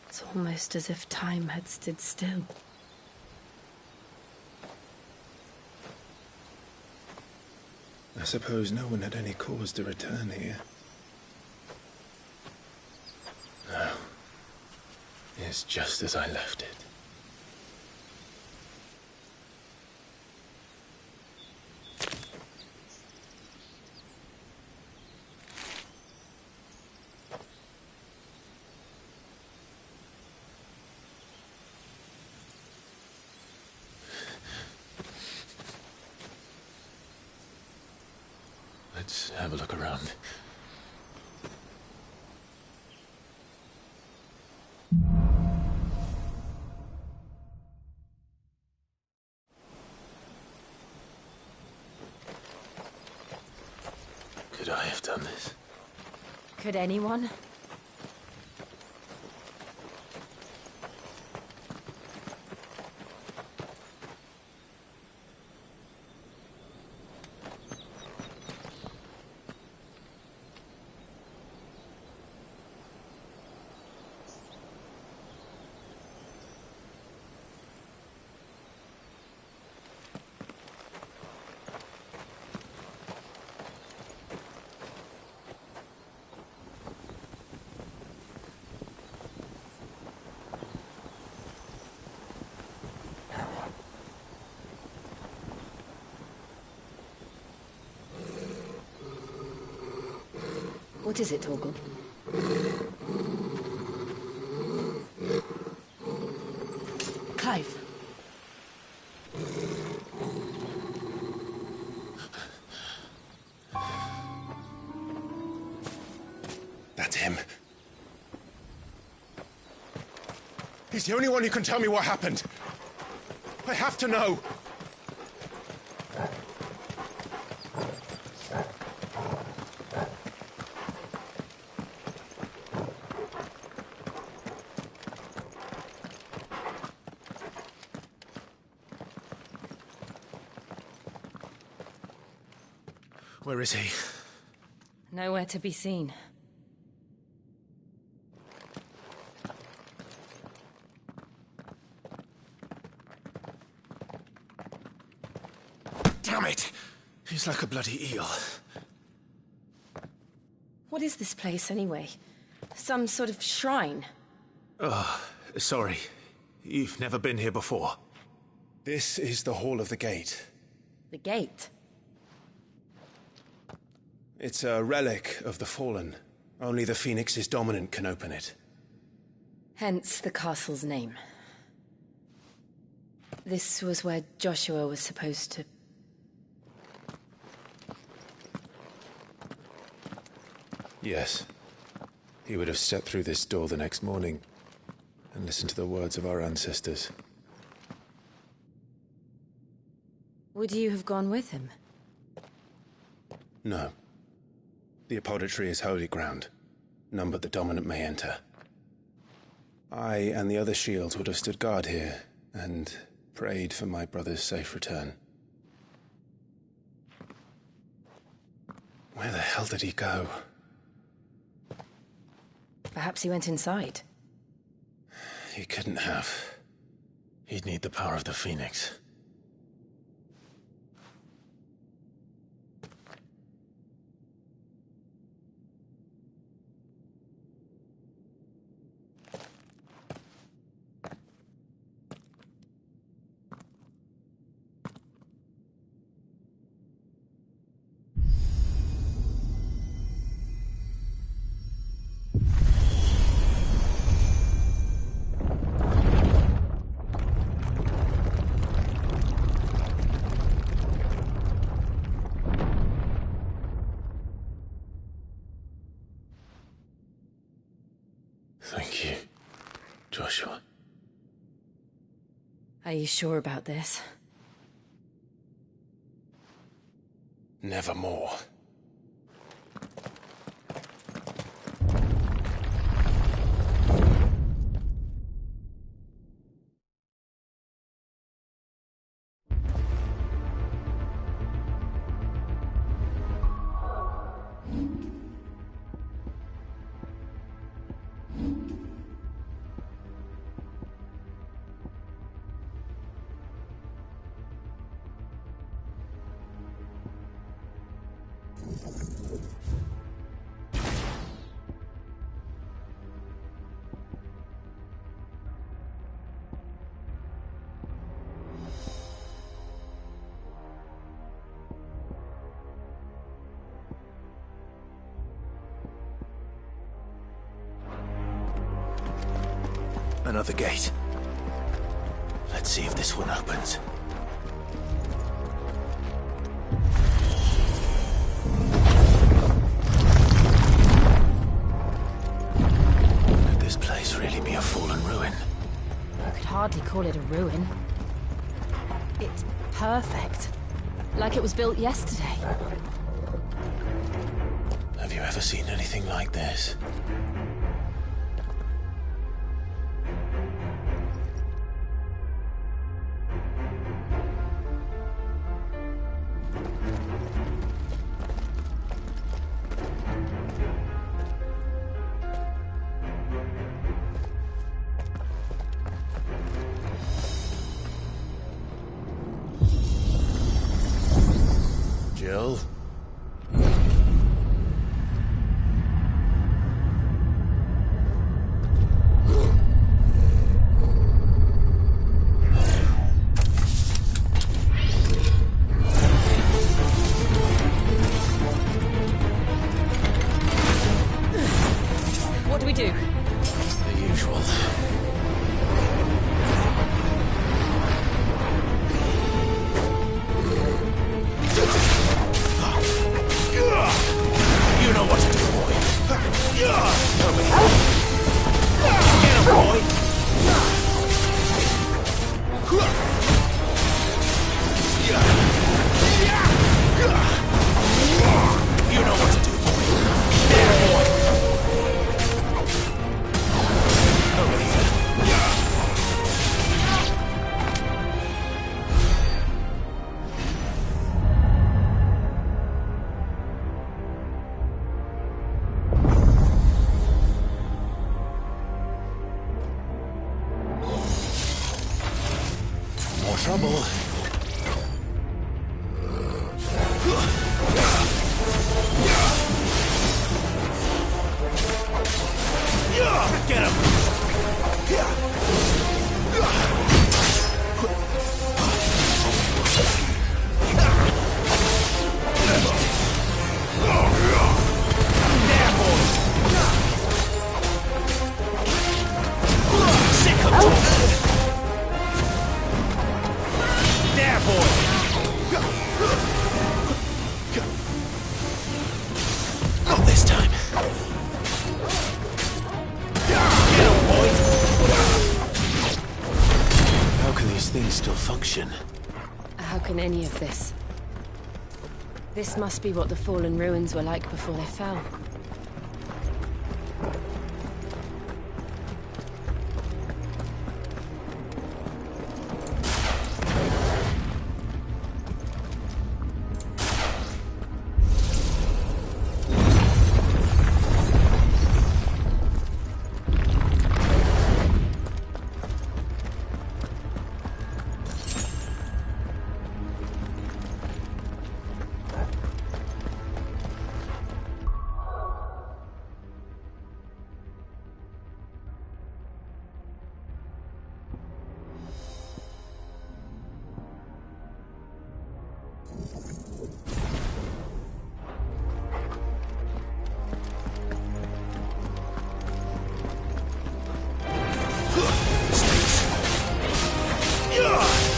It's almost as if time had stood still. I suppose no one had any cause to return here. No. It's just as I left it. Let's have a look around. Could I have done this? Could anyone? What is it, Torgal? Clive. That's him. He's the only one who can tell me what happened. I have to know. Where is he? Nowhere to be seen. Damn it! He's like a bloody eel. What is this place, anyway? Some sort of shrine? Oh, sorry. You've never been here before. This is the Hall of the Gate. The gate? It's a relic of the Fallen. Only the Phoenix's dominant can open it. Hence the castle's name. This was where Joshua was supposed to... Yes. He would have stepped through this door the next morning and listened to the words of our ancestors. Would you have gone with him? No. The apodatory is holy ground. None but the dominant may enter. I and the other shields would have stood guard here and prayed for my brother's safe return. Where the hell did he go? Perhaps he went inside. He couldn't have. He'd need the power of the Phoenix. Thank you, Joshua. Are you sure about this? Nevermore. Another gate. Let's see if this one opens. Could this place really be a fallen ruin? I could hardly call it a ruin. It's perfect. Like it was built yesterday. Have you ever seen anything like this? Jill? What do we do? The usual. You know what to do, boy. Over here. Get him, boy. You know what to do, boy. There, boy. Over here. more trouble. Get him! There, boys! Sick of talk! There, boys! Not this time. How can these things still function? How can any of this? This must be what the fallen ruins were like before they fell.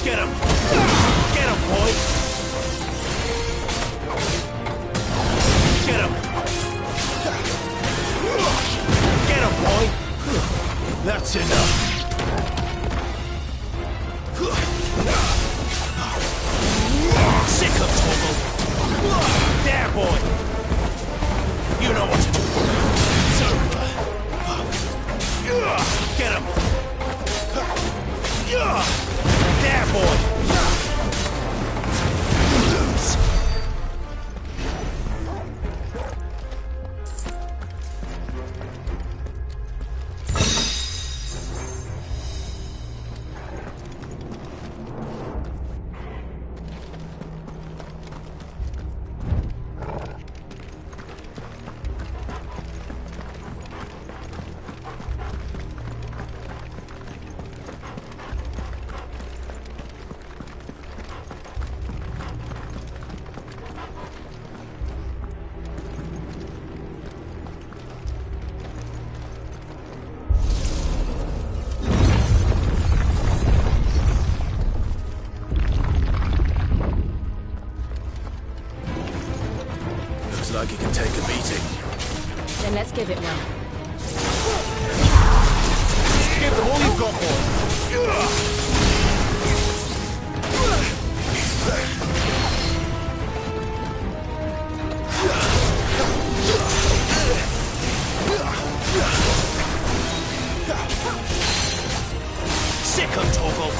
Get him! Get him, boy! Get him! Get him, boy! That's enough. Sick of trouble! There, boy! You know what to do. It's over. Get him! There, boy! Lose! Like it can take a beating. Then let's give it one. Give them all you've got, boy! Sick of Toggle!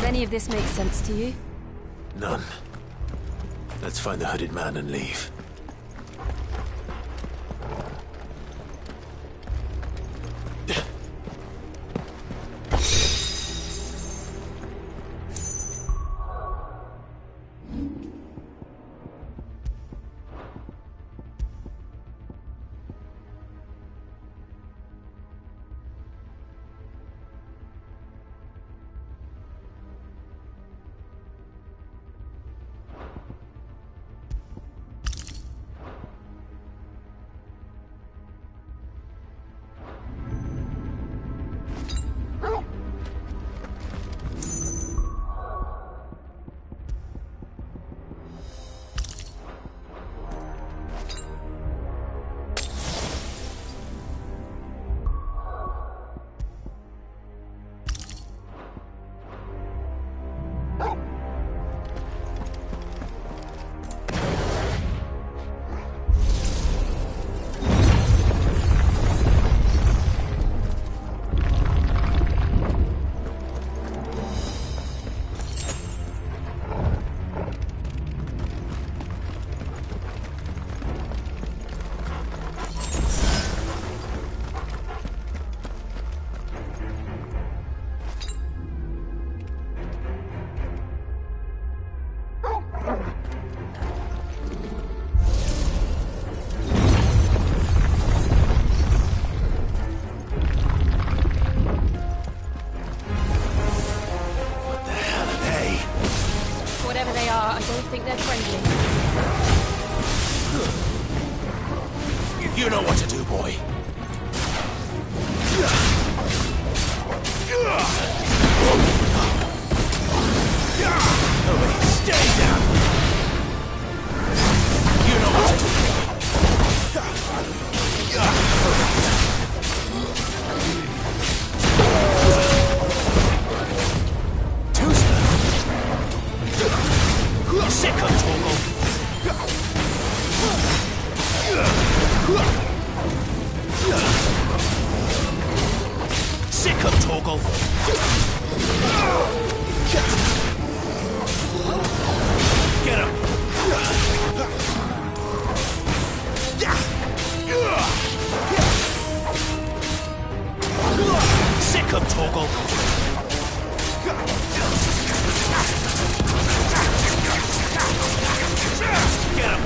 Any of this makes sense to you? None. Let's find the hooded man and leave. Sick of Torgal. Get him. Sick of Torgal. Get him.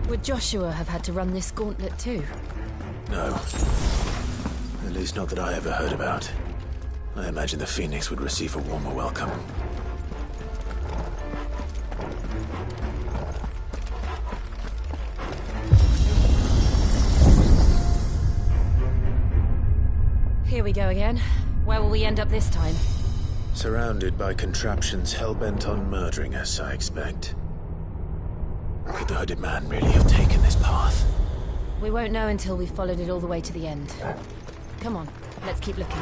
Would Joshua have had to run this gauntlet too? No. At least not that I ever heard about. I imagine the Phoenix would receive a warmer welcome. Here we go again. Where will we end up this time? Surrounded by contraptions hell-bent on murdering us, I expect. Could the hooded man really have taken this path? We won't know until we've followed it all the way to the end. Come on, let's keep looking.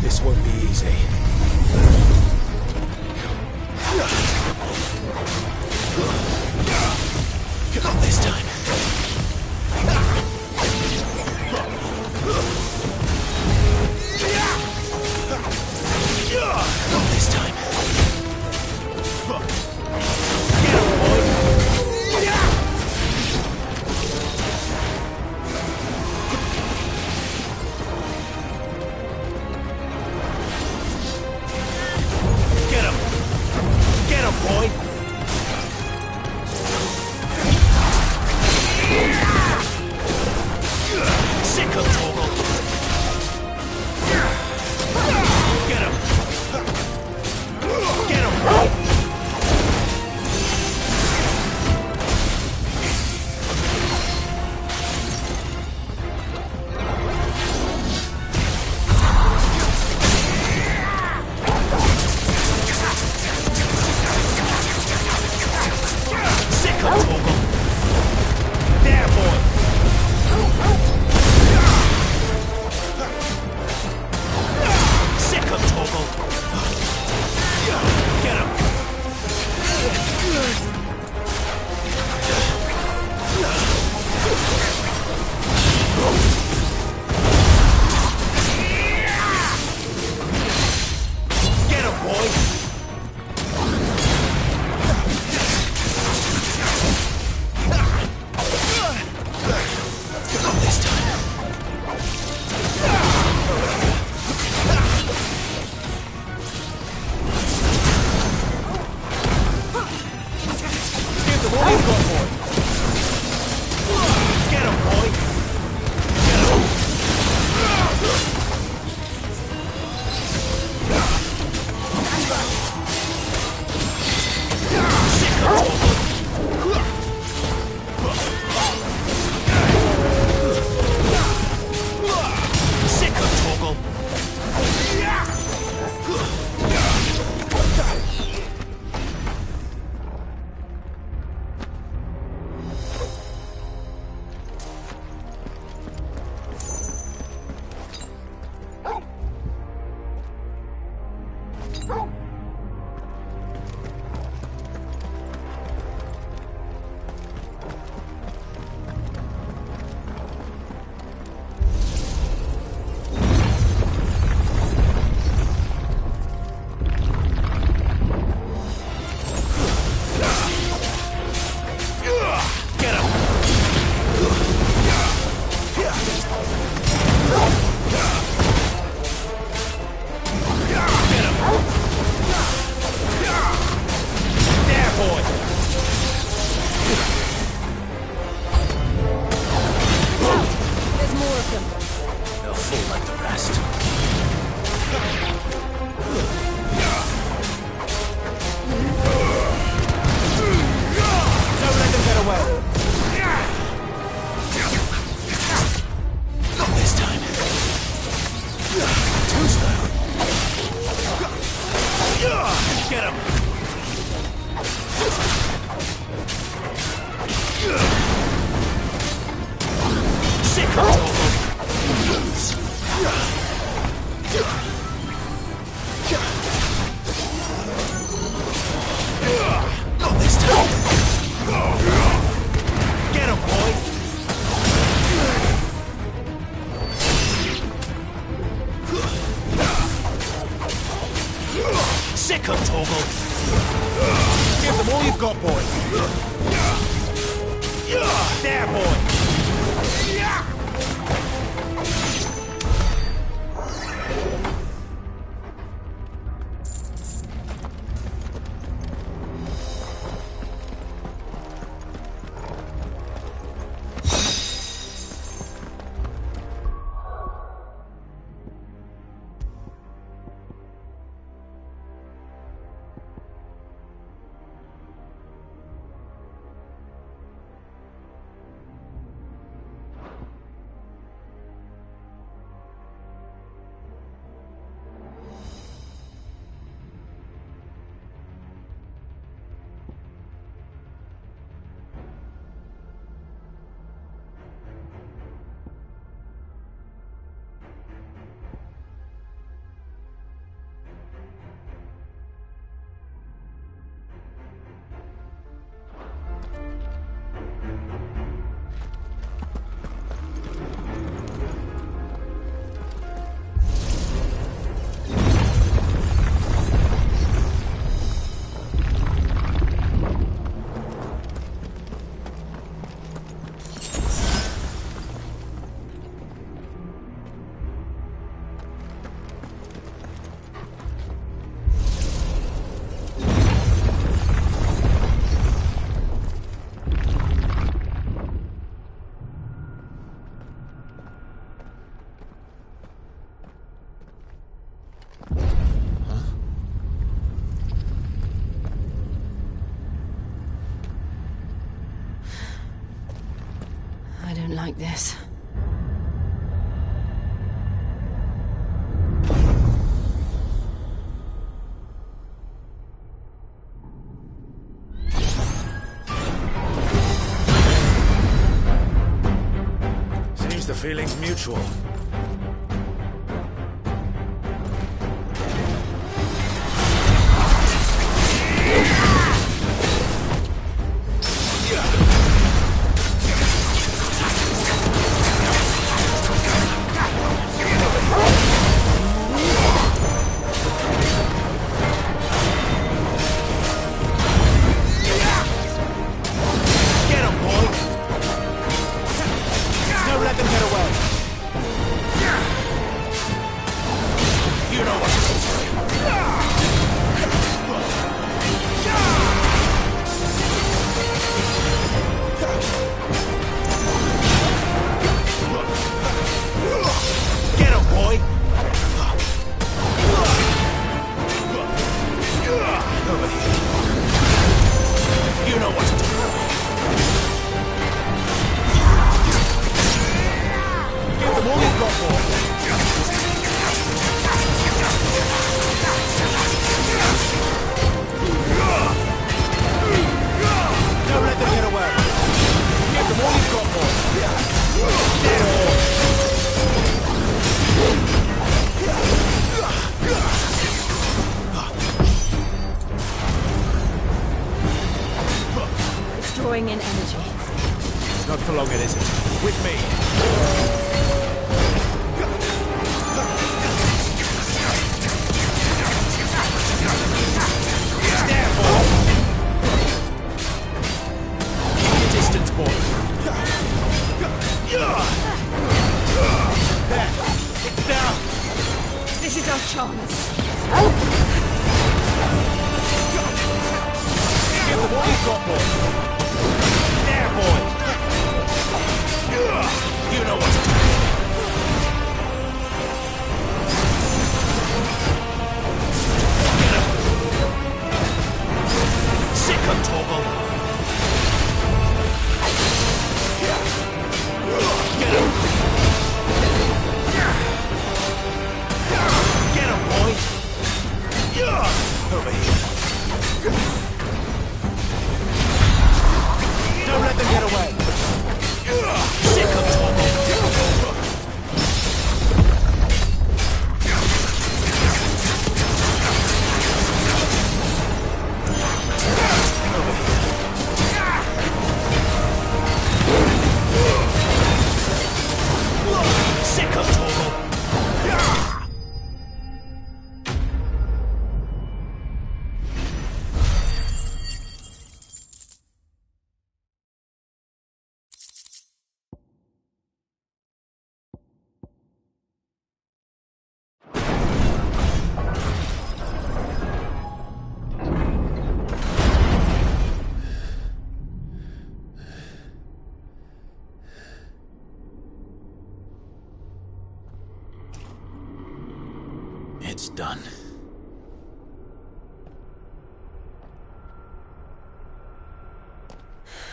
This won't be easy. Not this time. Sick 'em, Torgal. Give them all you've got, boy. There, boy. I don't like this. Seems the feeling's mutual. Drawing in energy. Not for long, it isn't. With me. Distance, boy. There. It's down. This is our chance. Give them all you've got, boy. There, boy. You know what to do. Get him. Sick him, Torgal. Get him. Get him, boy. Over here. It's done.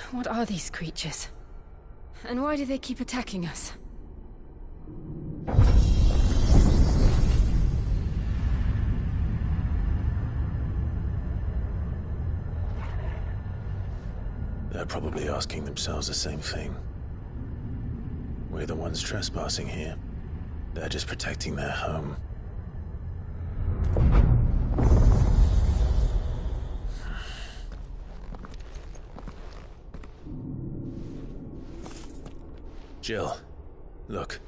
What are these creatures? And why do they keep attacking us? They're probably asking themselves the same thing. We're the ones trespassing here. They're just protecting their home. Jill, look.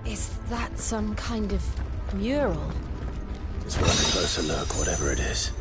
Is that some kind of mural? It's worth a closer look, whatever it is.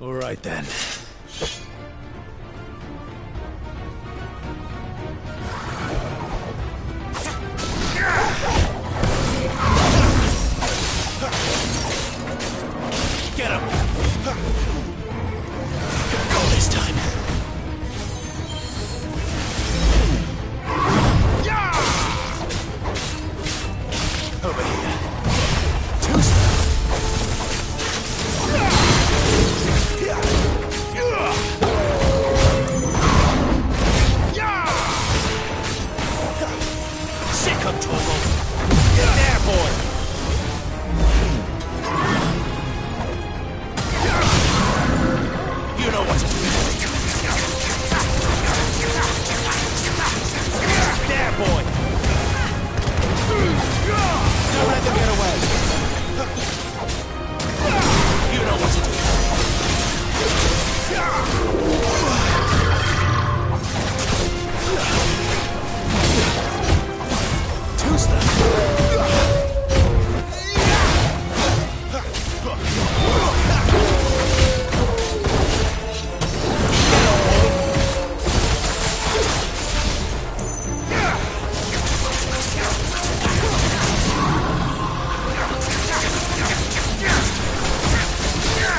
All right then. Get him! Go this time. Over here. Sick of Toggle. There, boy. You know what to do. There, boy. Don't let them get away. You know what to do.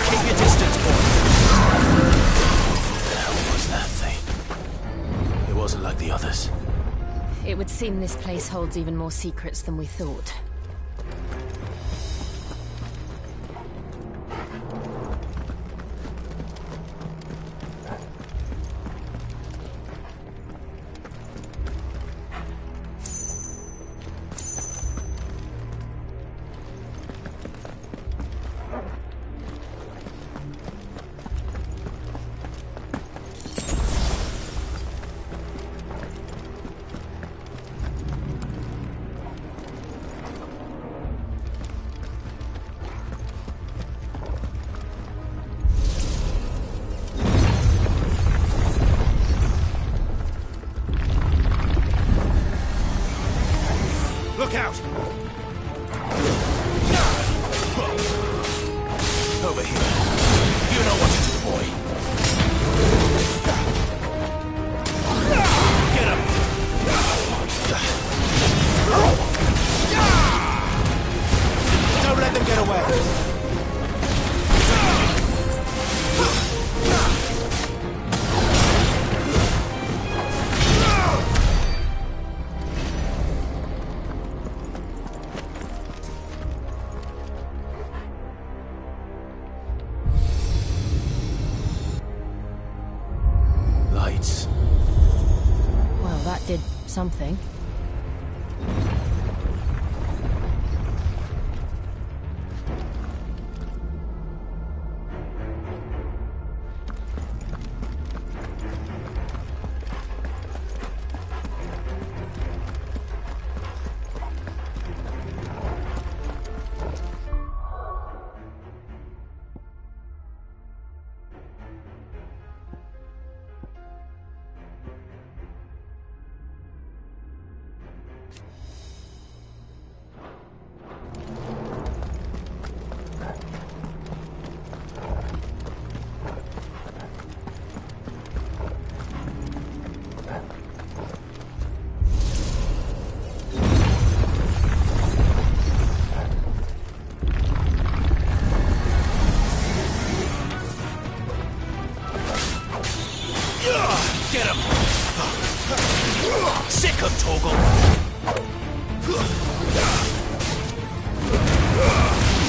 Keep your distance, boy. What the hell was that thing? It wasn't like the others. It would seem this place holds even more secrets than we thought. Look out! Over here. You know what to do, boy. Get up! Don't let them get away! Lights. Well, that did something. Get him! Sick of Torgal!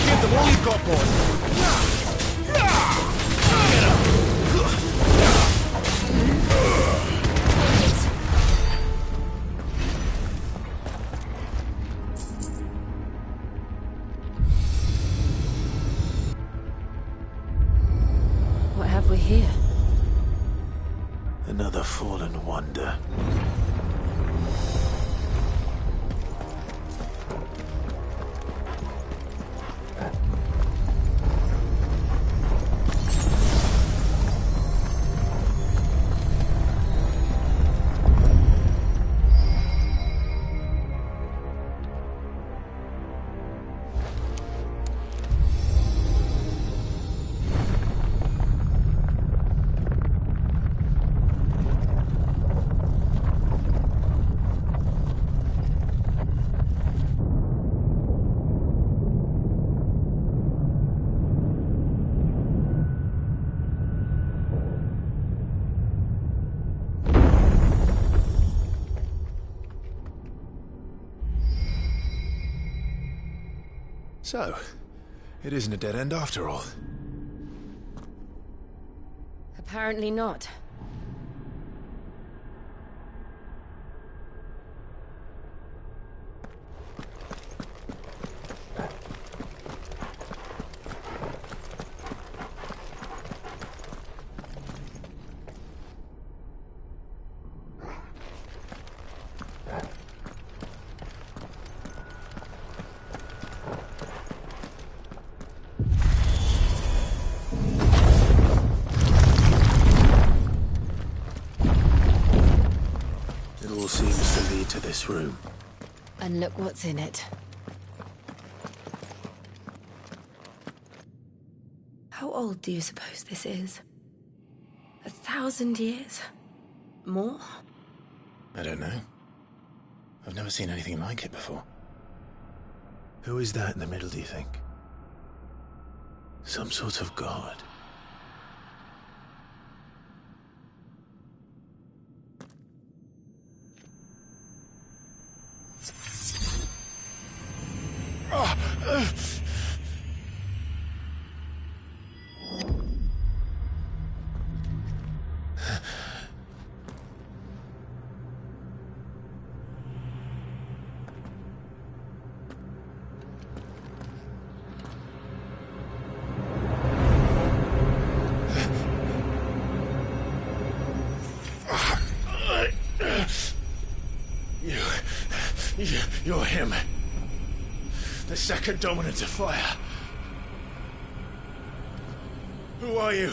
Give them all you've got, boy! Get him! What have we here? Another fallen wonder. So, it isn't a dead end after all. Apparently not. It all seems to lead to this room. And look what's in it. How old do you suppose this is? 1,000 years? More? I don't know. I've never seen anything like it before. Who is that in the middle, do you think? Some sort of god. You're him. The second dominant of fire. Who are you?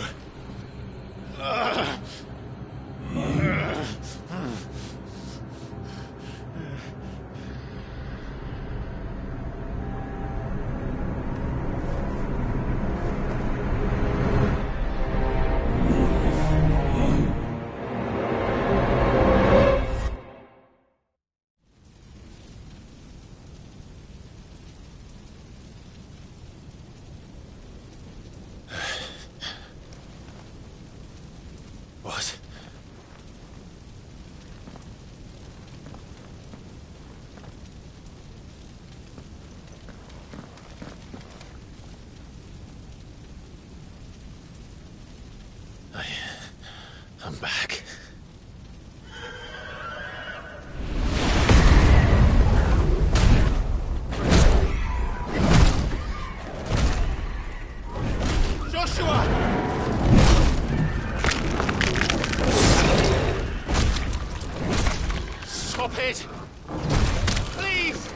Please!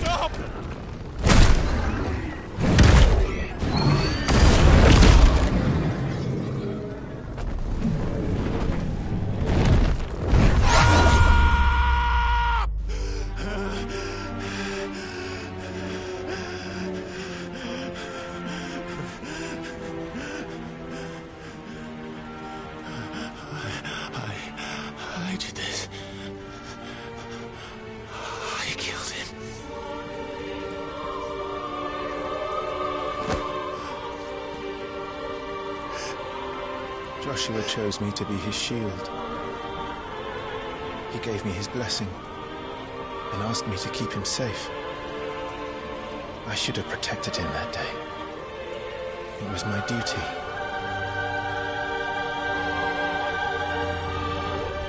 Stop! I did this. I killed him. Joshua chose me to be his shield. He gave me his blessing and asked me to keep him safe. I should have protected him that day. It was my duty.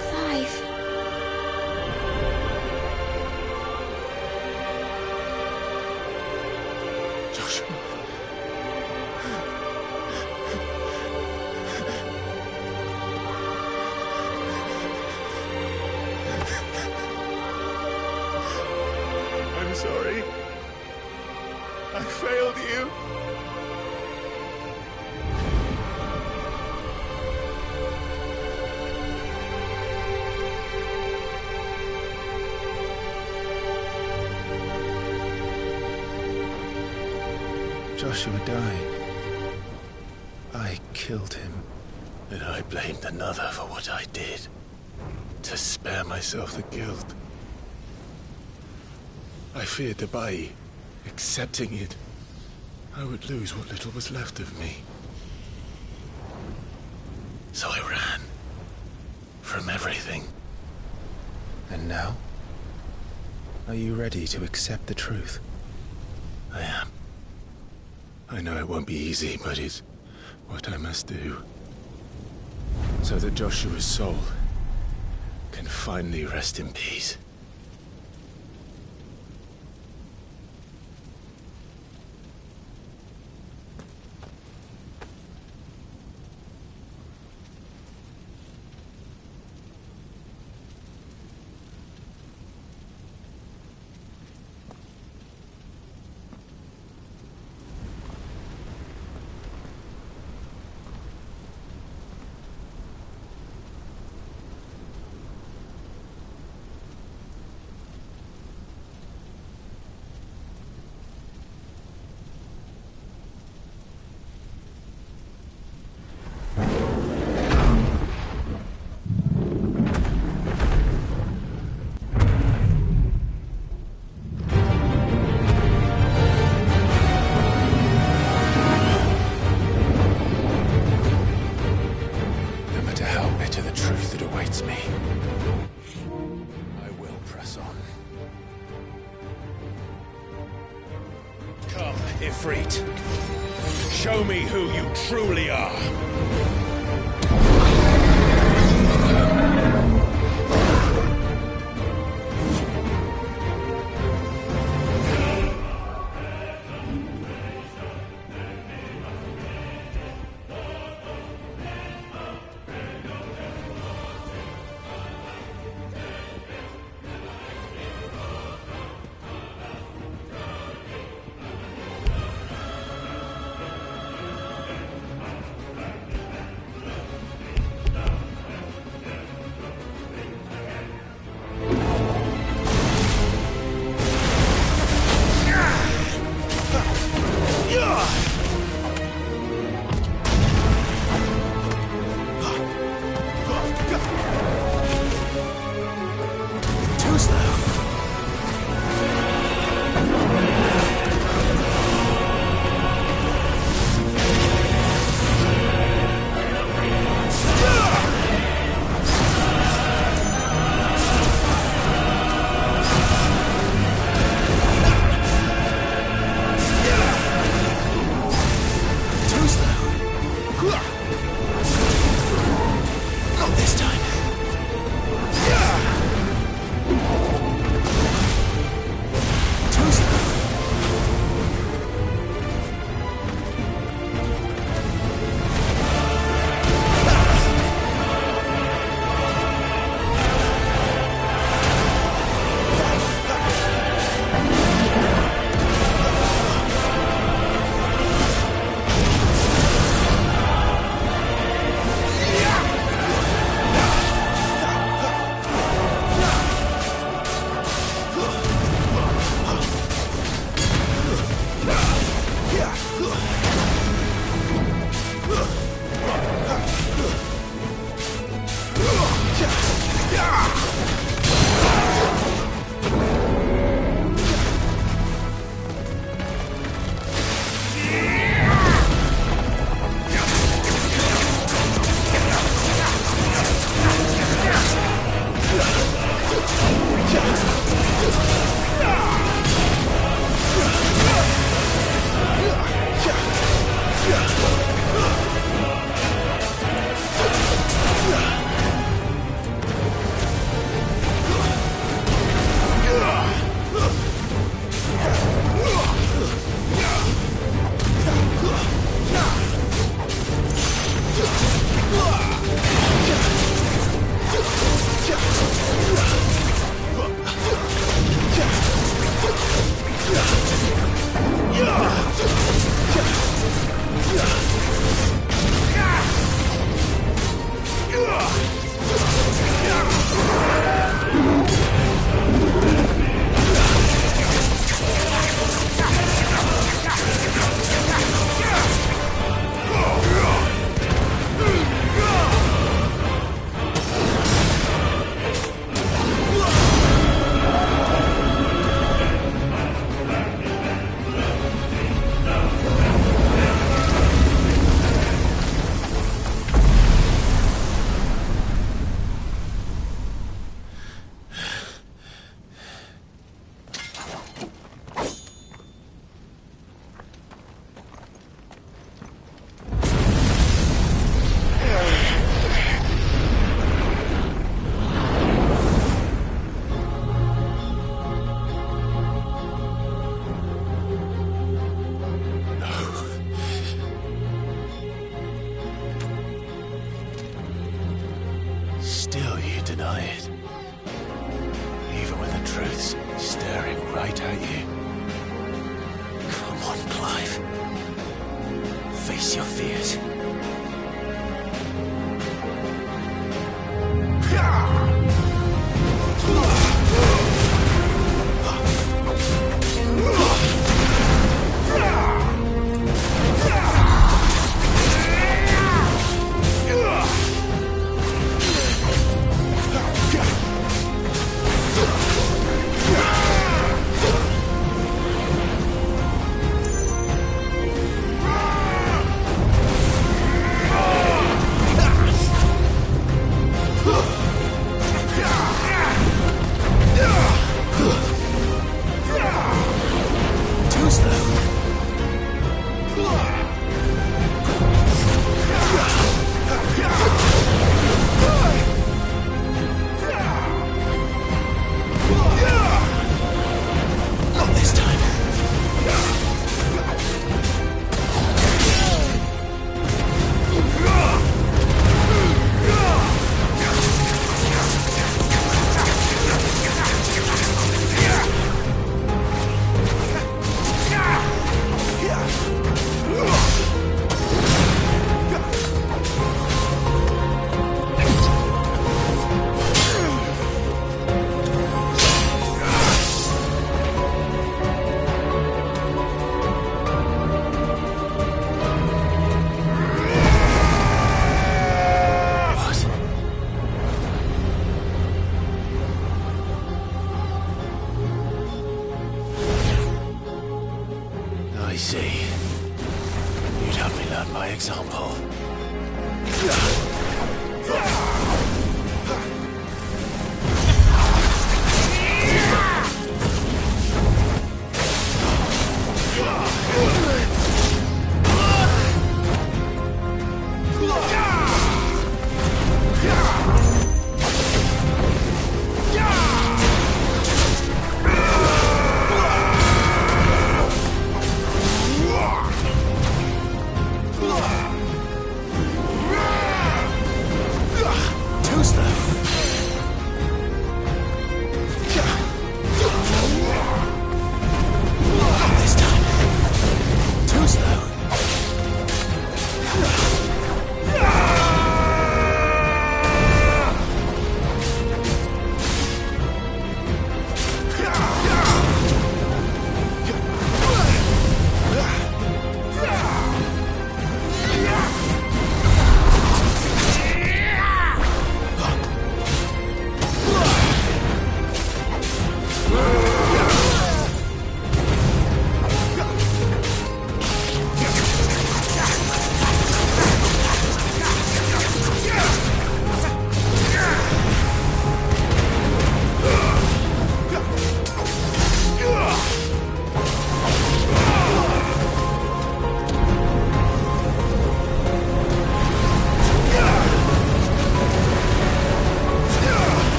Clive. Joshua. I'm sorry. I failed you. Joshua died. I killed him. And I blamed another for what I did, to spare myself the guilt. I feared that by accepting it, I would lose what little was left of me. So I ran from everything. And now? Are you ready to accept the truth? I am. I know it won't be easy, but it's what I must do. So that Joshua's soul can finally rest in peace. Ifrit. Show me who you truly are. deny it. Even when the truth's staring right at you. Come on, Clive. Face your fears.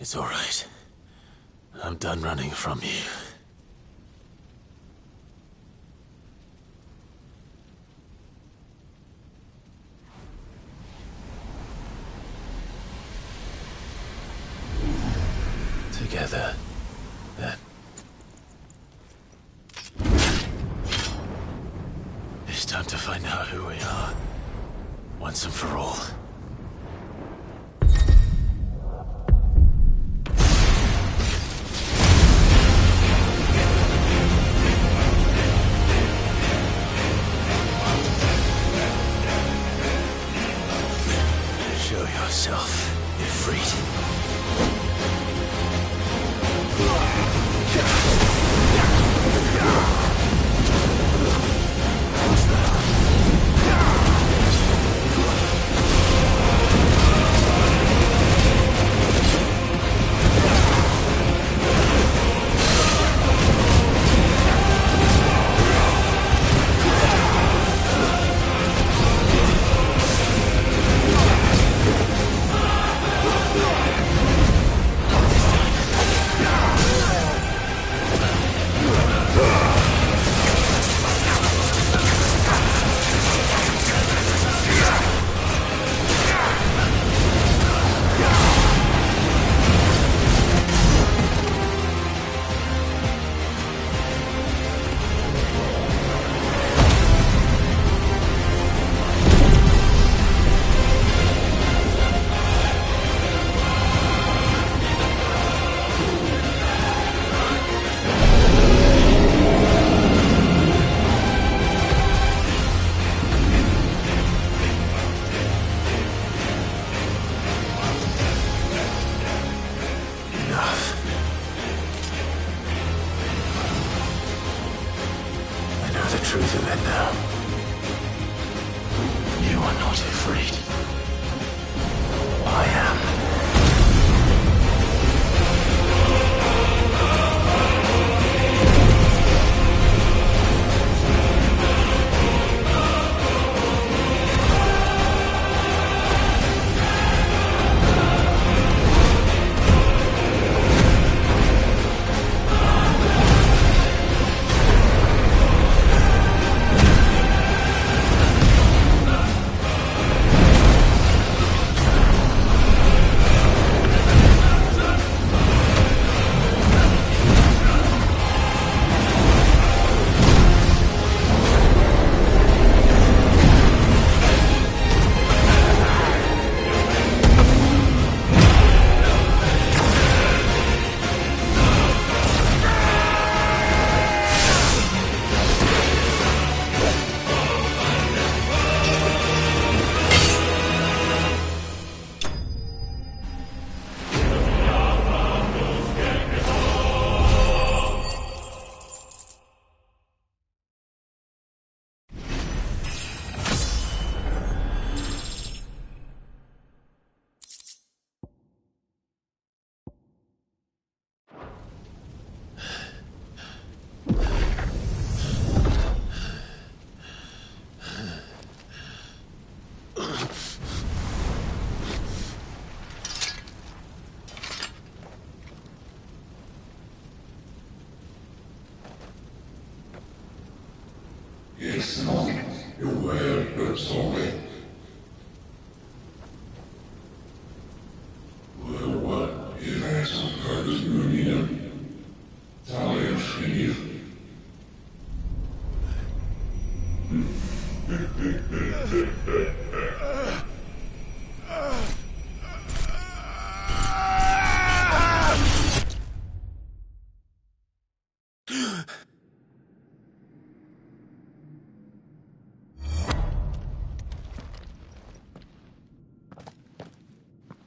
It's all right. I'm done running from you. Together, then. It's time to find out who we are, once and for all. Show yourself, Ifrit. Truth of it now. You are not afraid. I am. Yes, no, you're well, but sorry. Well, what if I some part of your meal? Talia Shinny.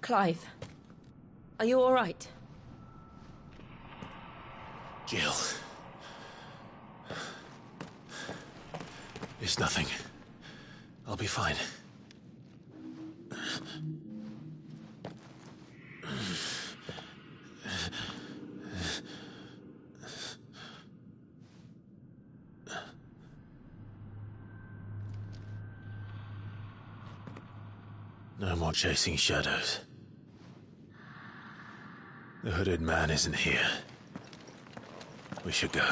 Clive, are you all right? Jill. It's nothing. I'll be fine. No more chasing shadows. The hooded man isn't here. We should go.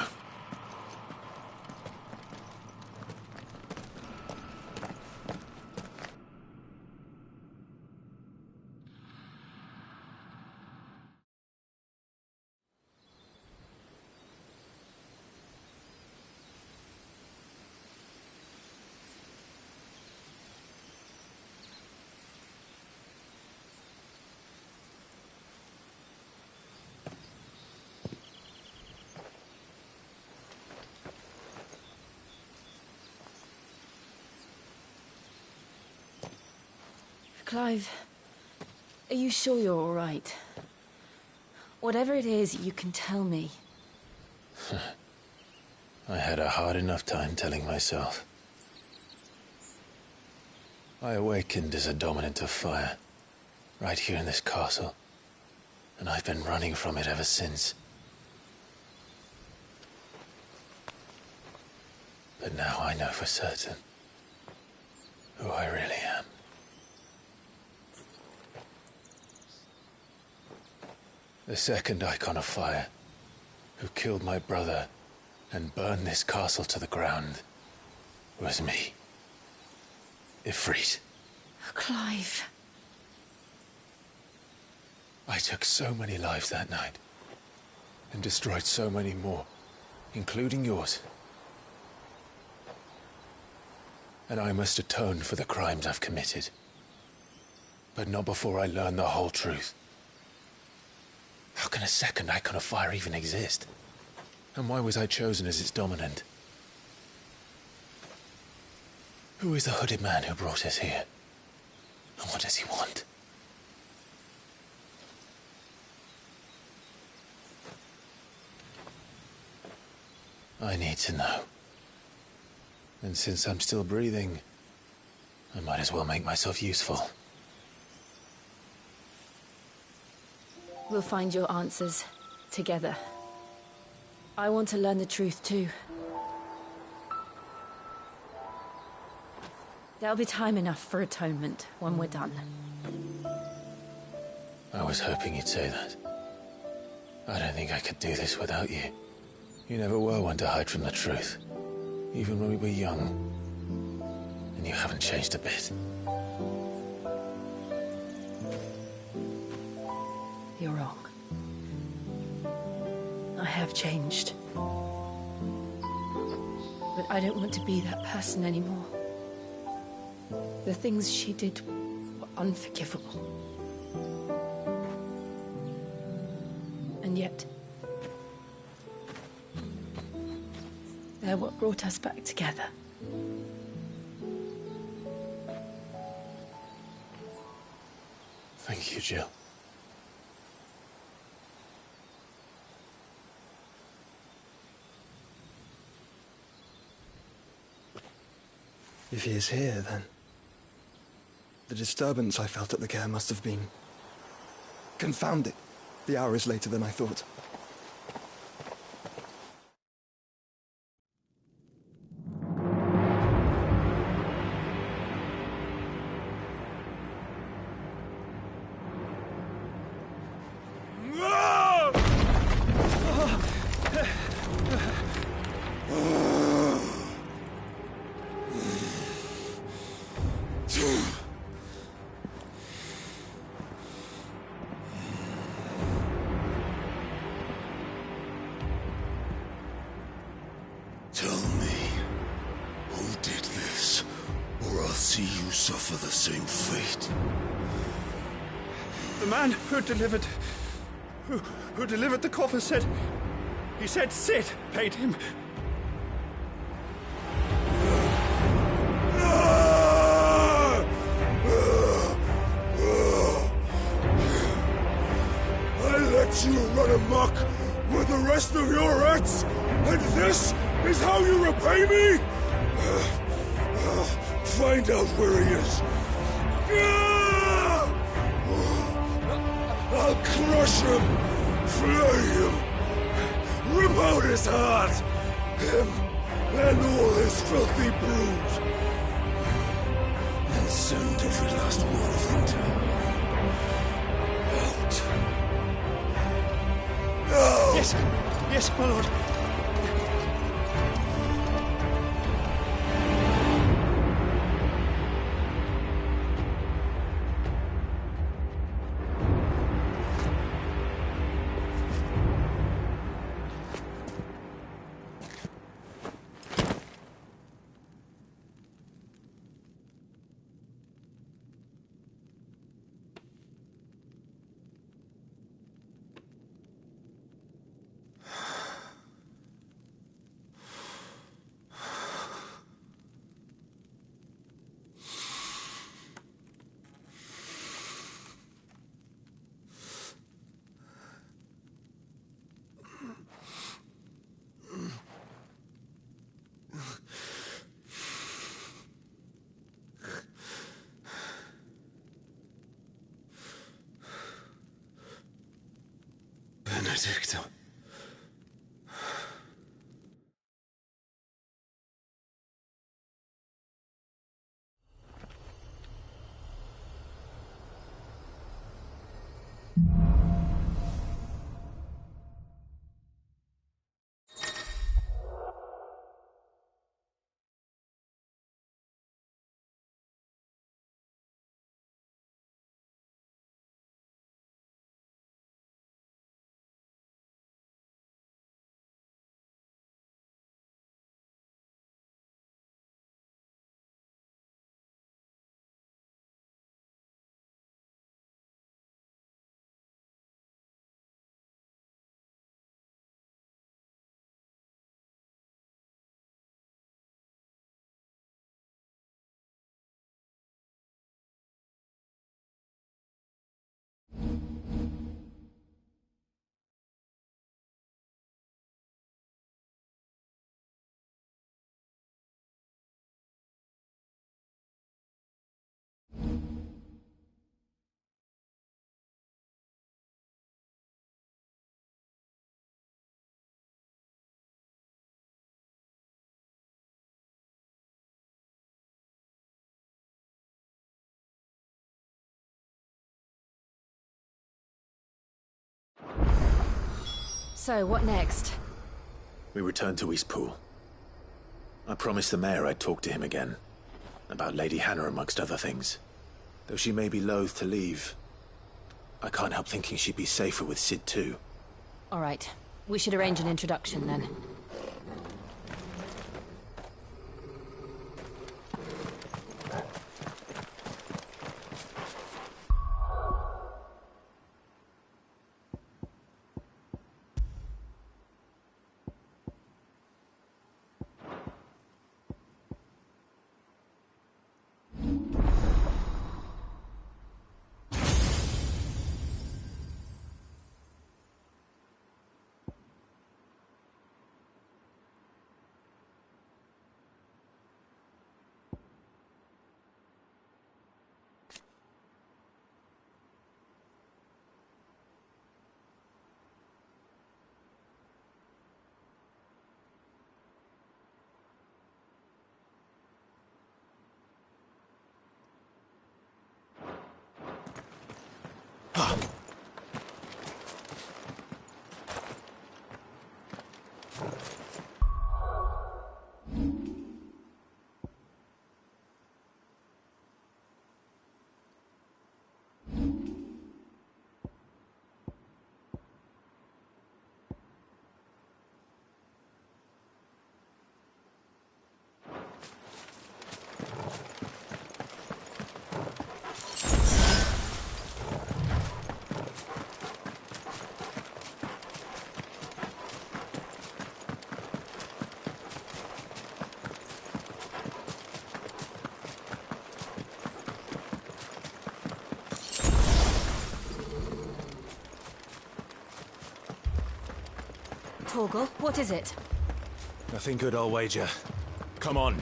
Clive, are you sure you're all right? Whatever it is, you can tell me. I had a hard enough time telling myself. I awakened as a dominant of fire, right here in this castle, and I've been running from it ever since. But now I know for certain who I really am. The second icon of fire, who killed my brother and burned this castle to the ground, was me. Ifrit. Clive. I took so many lives that night, and destroyed so many more, including yours. And I must atone for the crimes I've committed. But not before I learn the whole truth. How can a second icon of fire even exist? And why was I chosen as its dominant? Who is the hooded man who brought us here? And what does he want? I need to know. And since I'm still breathing, I might as well make myself useful. We'll find your answers together. I want to learn the truth too. There'll be time enough for atonement when we're done. I was hoping you'd say that. I don't think I could do this without you. You never were one to hide from the truth, even when we were young. And you haven't changed a bit. You're wrong. I have changed. But I don't want to be that person anymore. The things she did were unforgivable. And yet, they're what brought us back together. Thank you, Jill. If he is here, then the disturbance I felt at the care must have been confounding. The hour is later than I thought. Tell me, who did this, or I'll see you suffer the same fate. The man who delivered the coffer said... He said Sid paid him. I let you run amok with the rest of your rats, and this is how you repay me? Find out where he is. I'll crush him, flay him, rip out his heart, him and all his filthy brood, and send every last one of them to out. Yes. Yes, my lord. Benedicto. So, what next? We return to Eastpool. I promised the mayor I'd talk to him again. About Lady Hannah, amongst other things. Though she may be loath to leave, I can't help thinking she'd be safer with Sid too. All right. We should arrange an introduction then. Torgal, what is it? Nothing good, I'll wager. Come on.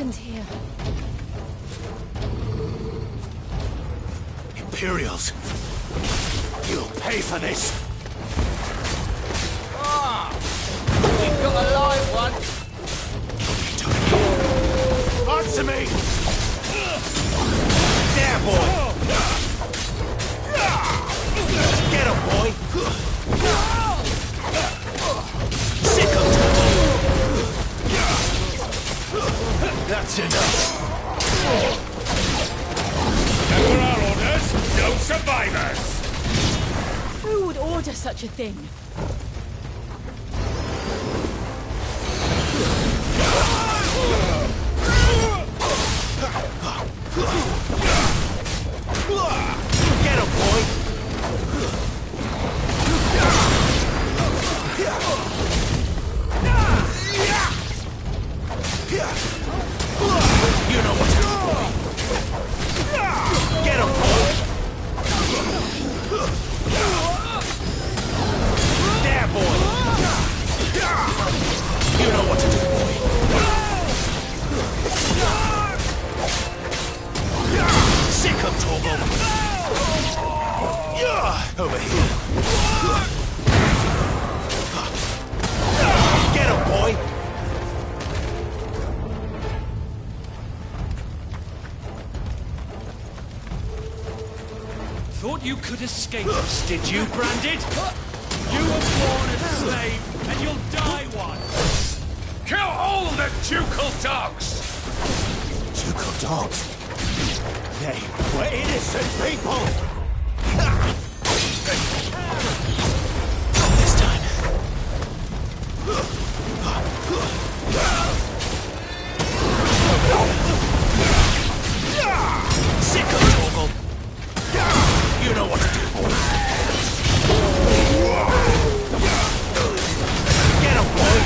happened here? Imperials! You'll pay for this! We've got a live one! Answer me! There, boy! Get him, boy! Sick of That's enough! And for our orders, no survivors! Who would order such a thing? Get him, boy! You know what to do, boy! Get him, boy! There, boy! You know what to do, boy! Sick of Torgal! Over here! Get him, boy! Thought you could escape us, did you, Branded? You were born a slave, and you'll die one! Kill all the ducal dogs! Ducal dogs? They were innocent people! Not this time. Sick of Torgal! You know what to do, boy! Get him, boy!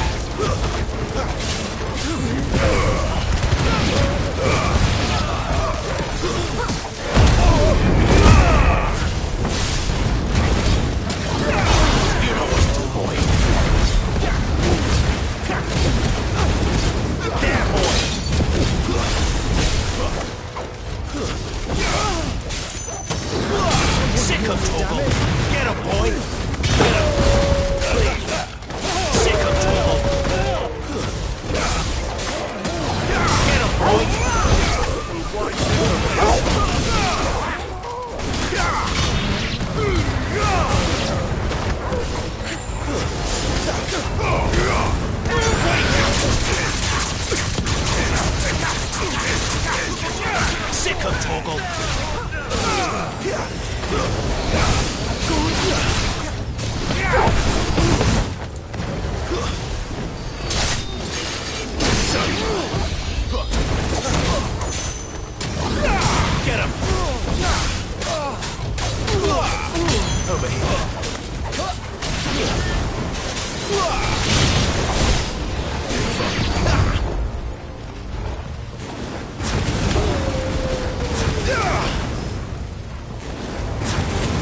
Sick of Torgal! Get him, boy! Get him! Sick of Torgal! Get him, boy! Sick of Torgal! Get him! Over here.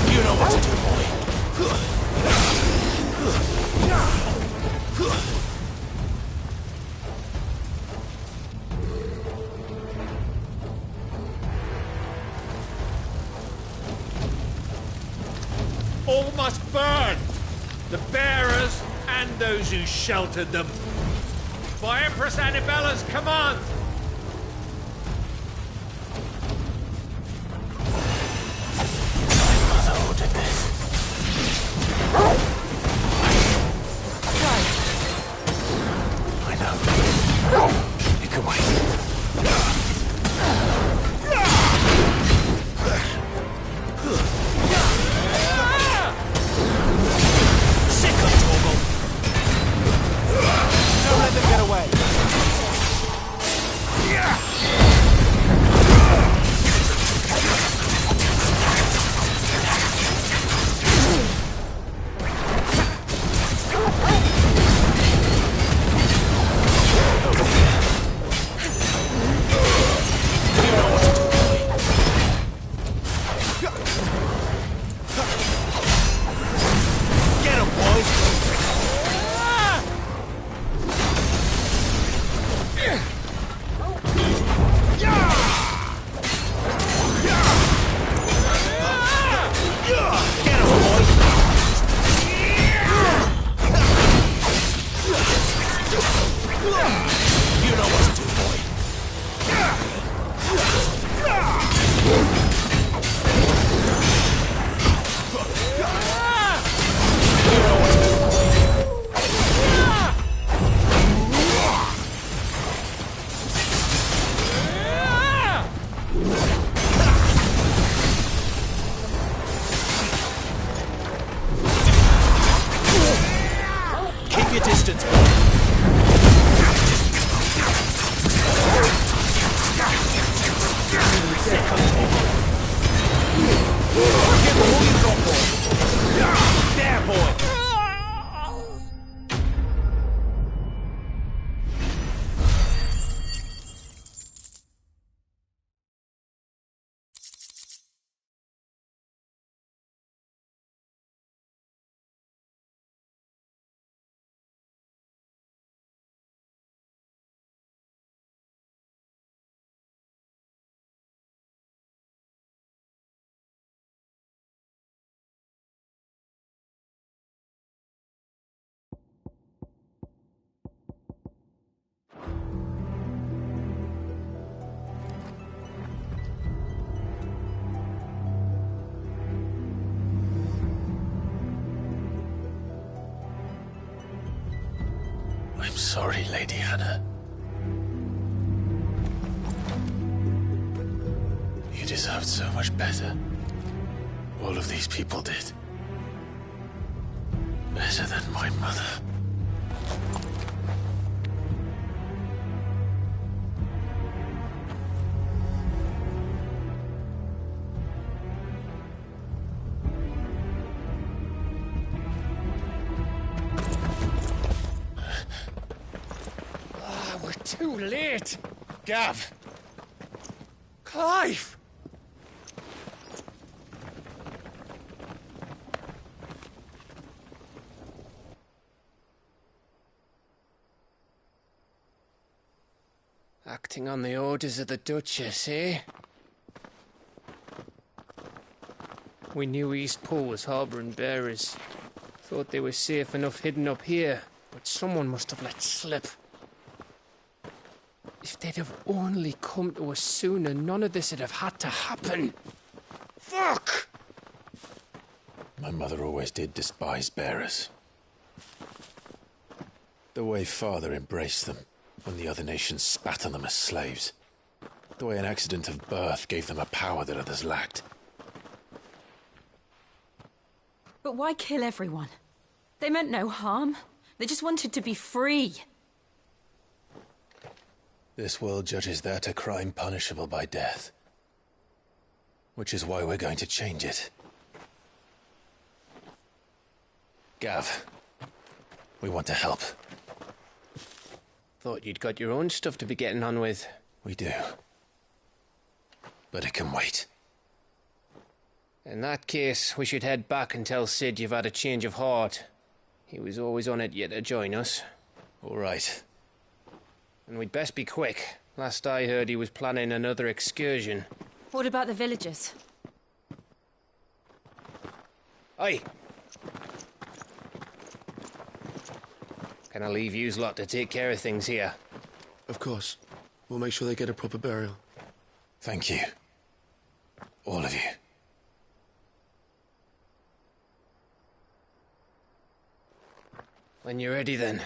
You know what to do, boy. All must burn! The bearers and those who sheltered them. By Empress Annabella's command! My mother ordered this. I know. You can wait. Sick of Torgal! Don't let them get away. sorry, Lady Hannah. You deserved so much better. All of these people did. Better than my mother. We're too late. Gav. Clive. Acting on the orders of the Duchess, eh? We knew Eastpool was harbouring bearers. Thought they were safe enough hidden up here, but someone must have let slip. If they'd have only come to us sooner, none of this would have had to happen. Fuck! My mother always did despise bearers. The way Father embraced them when the other nations spat on them as slaves. The way an accident of birth gave them a power that others lacked. But why kill everyone? They meant no harm. They just wanted to be free. This world judges that a crime punishable by death. Which is why we're going to change it. Gav, we want to help. Thought you'd got your own stuff to be getting on with. We do. But it can wait. In that case, we should head back and tell Sid you've had a change of heart. He was always on it yet to join us. All right. And we'd best be quick. Last I heard, he was planning another excursion. What about the villagers? Aye. Can I leave yous lot to take care of things here? Of course. We'll make sure they get a proper burial. Thank you. All of you. When you're ready, then.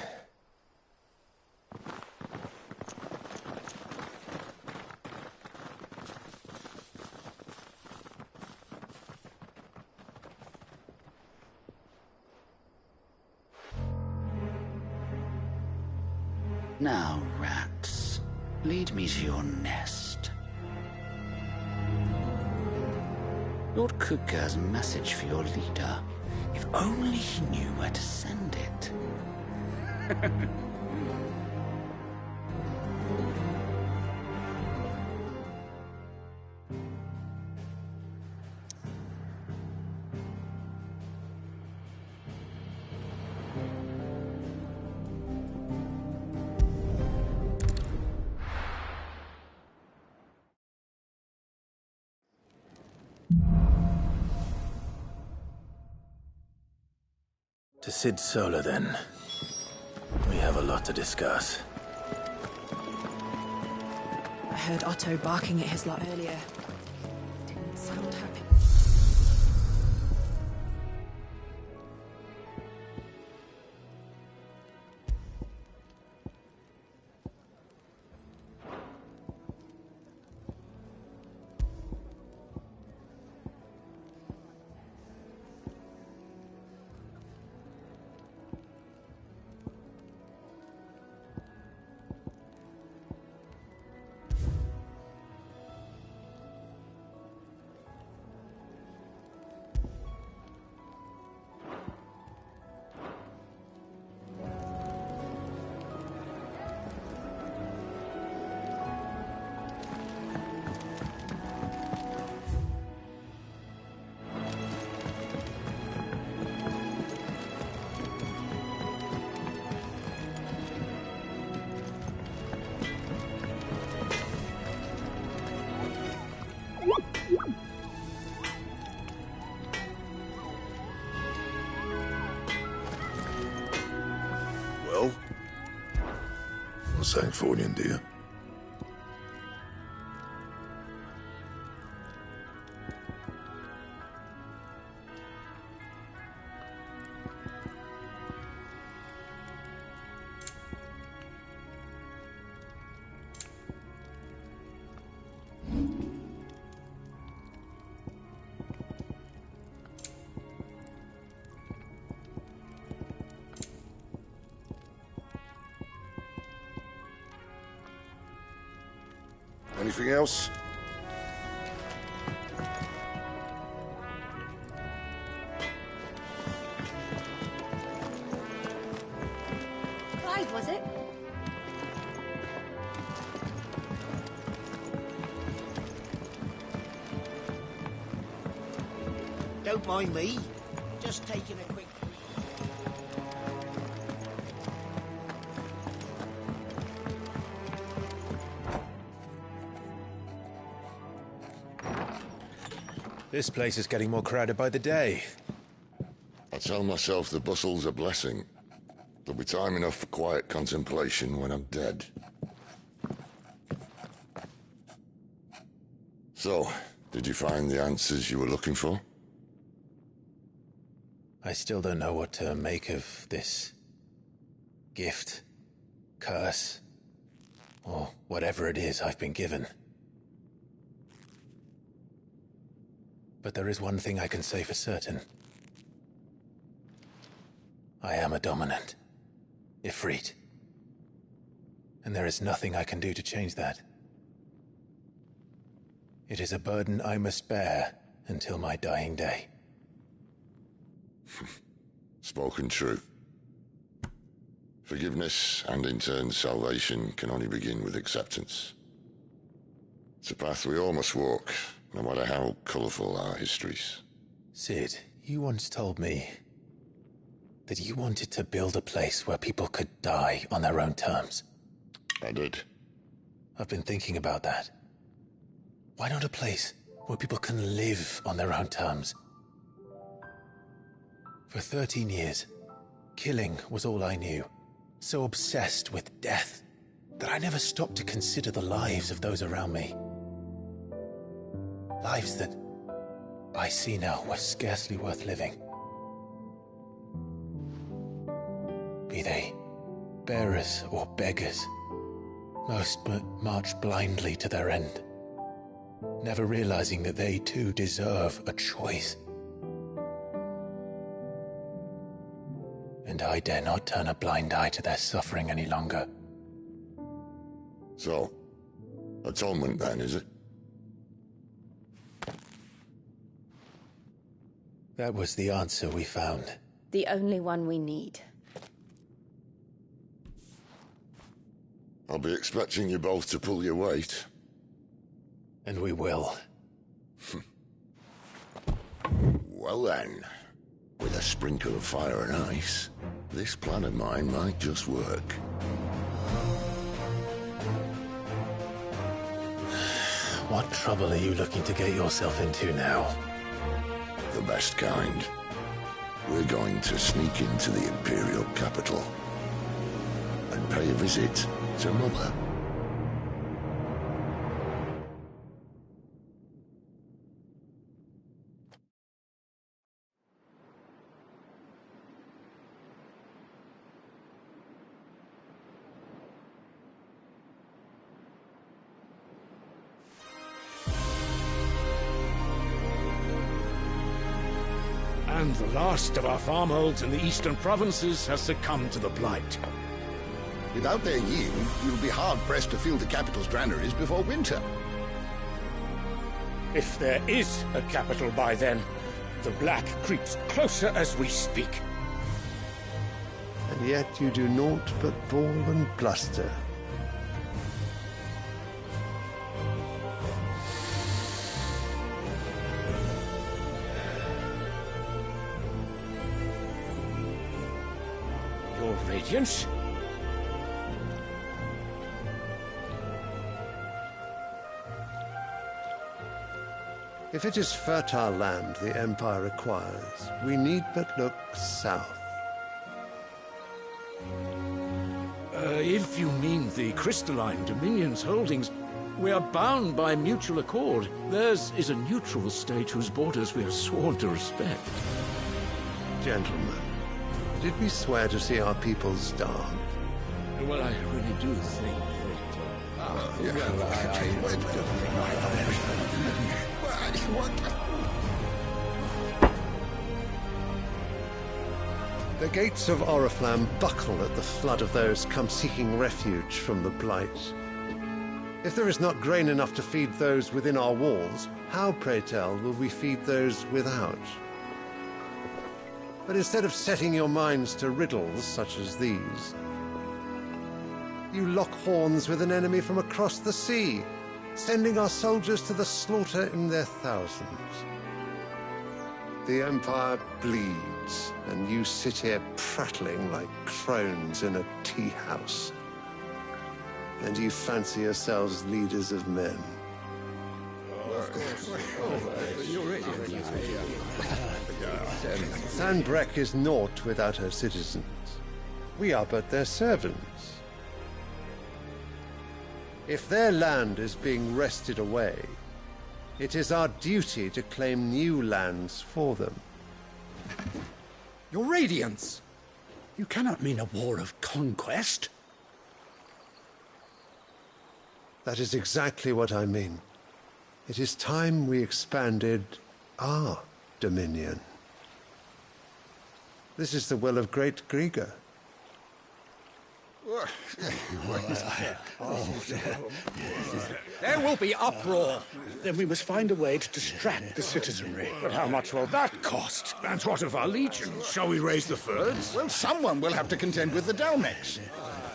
Now, rats, lead me to your nest. Lord Kuka has a message for your leader. If only he knew where to send it. To Sid Solar, then. We have a lot to discuss. I heard Otto barking at his lot earlier. Didn't sound happy. Well? What's that for you, dear? Anything else? Clive, was it? Don't mind me. Just taking a quick... This place is getting more crowded by the day. I tell myself the bustle's a blessing. There'll be time enough for quiet contemplation when I'm dead. So, did you find the answers you were looking for? I still don't know what to make of this gift, curse, or whatever it is I've been given. But there is one thing I can say for certain. I am a dominant, Ifrit. And there is nothing I can do to change that. It is a burden I must bear until my dying day. Spoken true. Forgiveness, and in turn salvation, can only begin with acceptance. It's a path we all must walk, no matter how colourful our histories. Sid, you once told me that you wanted to build a place where people could die on their own terms. I did. I've been thinking about that. Why not a place where people can live on their own terms? For 13 years, killing was all I knew. So obsessed with death that I never stopped to consider the lives of those around me. Lives that I see now were scarcely worth living. Be they bearers or beggars, most march blindly to their end, never realizing that they too deserve a choice. And I dare not turn a blind eye to their suffering any longer. So, atonement then, is it? That was the answer we found. The only one we need. I'll be expecting you both to pull your weight. And we will. Well then, with a sprinkle of fire and ice, this plan of mine might just work. What trouble are you looking to get yourself into now? The best kind. We're going to sneak into the Imperial capital and pay a visit to Mother. And the last of our farmholds in the eastern provinces has succumbed to the blight. Without their yield, you'll be hard-pressed to fill the capital's granaries before winter. If there is a capital by then, the black creeps closer as we speak. And yet you do naught but bawl and bluster. Your Radiance? If it is fertile land the Empire requires, we need but look south. If you mean the crystalline Dominion's holdings, we are bound by mutual accord. Theirs is a neutral state whose borders we are sworn to respect. Gentlemen, did we swear to see our people starve? Well, I really do think The gates of Oriflamme buckle at the flood of those come seeking refuge from the Blight. If there is not grain enough to feed those within our walls, how, pray tell, will we feed those without? But instead of setting your minds to riddles such as these, you lock horns with an enemy from across the sea, sending our soldiers to the slaughter in their thousands. The Empire bleeds, and you sit here prattling like crones in a tea house. And you fancy yourselves leaders of men. Sanbreque is naught without her citizens. We are but their servants. If their land is being wrested away, it is our duty to claim new lands for them. Your Radiance! You cannot mean a war of conquest. That is exactly what I mean. It is time we expanded our dominion. This is the will of great Grieger. There will be uproar. Then we must find a way to distract the citizenry. But how much will that cost? And what of our legions? Shall we raise the thirds? Well, someone will have to contend with the Dalmex.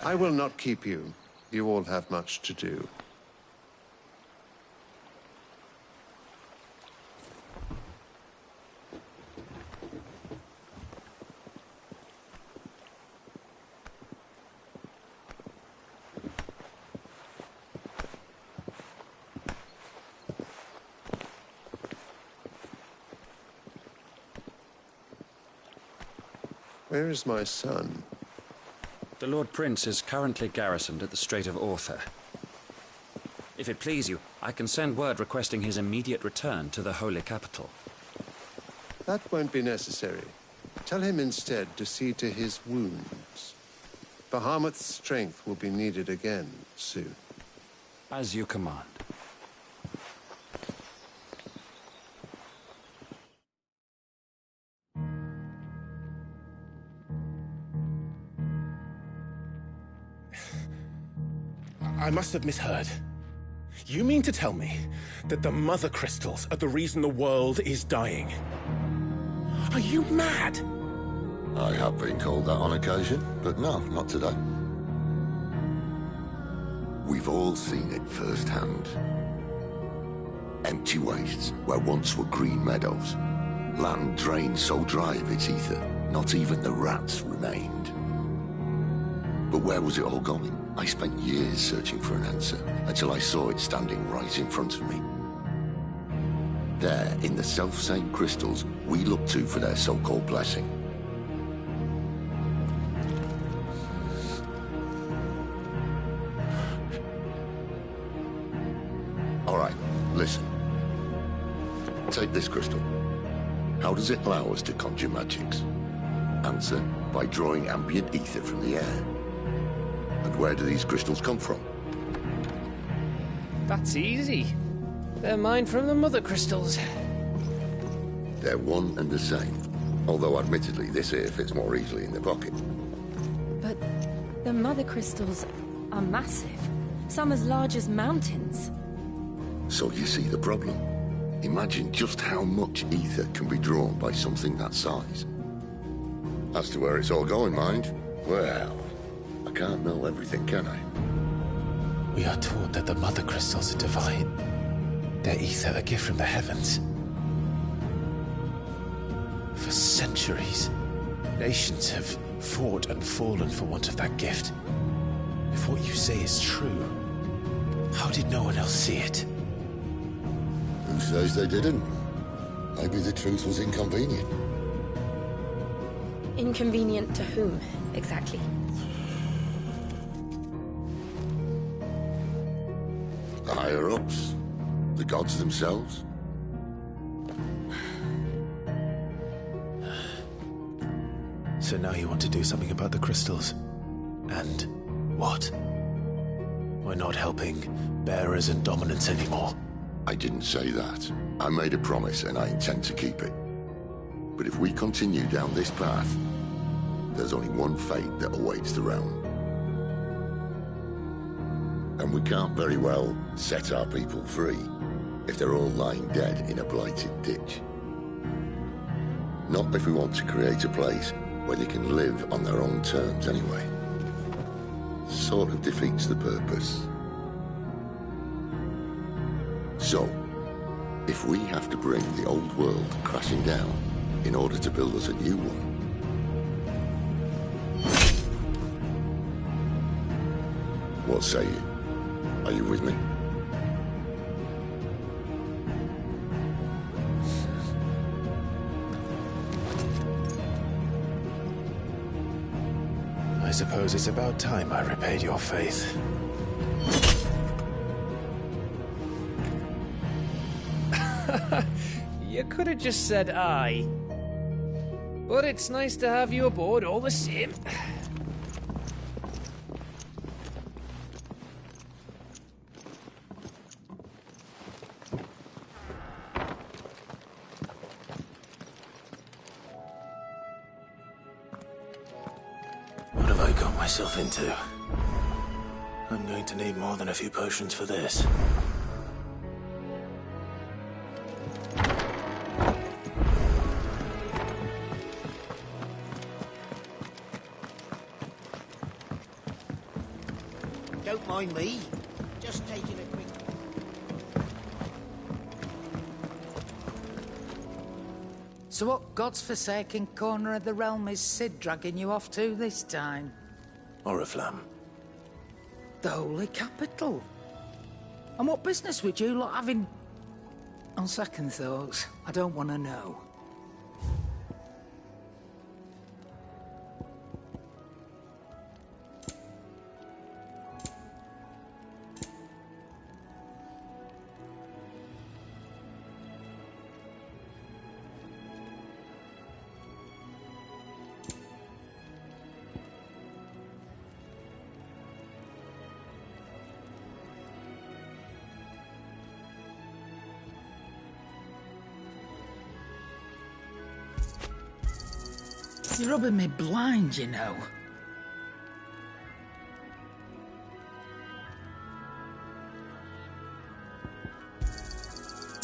I will not keep you. You all have much to do. Where is my son? The Lord Prince is currently garrisoned at the Strait of Author. If it please you, I can send word requesting his immediate return to the Holy Capital. That won't be necessary. Tell him instead to see to his wounds. Bahamut's strength will be needed again soon. As you command. I must have misheard. You mean to tell me that the Mother Crystals are the reason the world is dying? Are you mad? I have been called that on occasion, but no, not today. We've all seen it firsthand. Empty wastes where once were green meadows. Land drained so dry of its ether, not even the rats remained. But where was it all going? I spent years searching for an answer, until I saw it standing right in front of me. There, in the self-same crystals we look to for their so-called blessing. All right, listen. Take this crystal. How does it allow us to conjure magics? Answer, by drawing ambient ether from the air. And where do these crystals come from? That's easy. They're mined from the Mother Crystals. They're one and the same. Although admittedly this here fits more easily in the pocket. But the Mother Crystals are massive. Some as large as mountains. So you see the problem. Imagine just how much ether can be drawn by something that size. As to where it's all going, mind, well, I can't know everything, can I? We are taught that the Mother Crystals are divine. Their ether a gift from the heavens. For centuries, nations have fought and fallen for want of that gift. If what you say is true, how did no one else see it? Who says they didn't? Maybe the truth was inconvenient. Inconvenient to whom, exactly? The higher-ups? The gods themselves? So now you want to do something about the crystals? And what? We're not helping bearers and dominants anymore. I didn't say that. I made a promise and I intend to keep it. But if we continue down this path, there's only one fate that awaits the realm. And we can't very well set our people free if they're all lying dead in a blighted ditch. Not if we want to create a place where they can live on their own terms anyway. Sort of defeats the purpose. So, if we have to bring the old world crashing down in order to build us a new one, what say you? Are you with me? I suppose it's about time I repaid your faith. You could have just said aye. But it's nice to have you aboard all the same. What have I got myself into? I'm going to need more than a few potions for this. Don't mind me. Just taking a quick... So what God's forsaken corner of the realm is Sid dragging you off to this time? Oriflamme. The Holy Capital. And what business would you lot having... On second thoughts, I don't want to know. You're rubbing me blind, you know.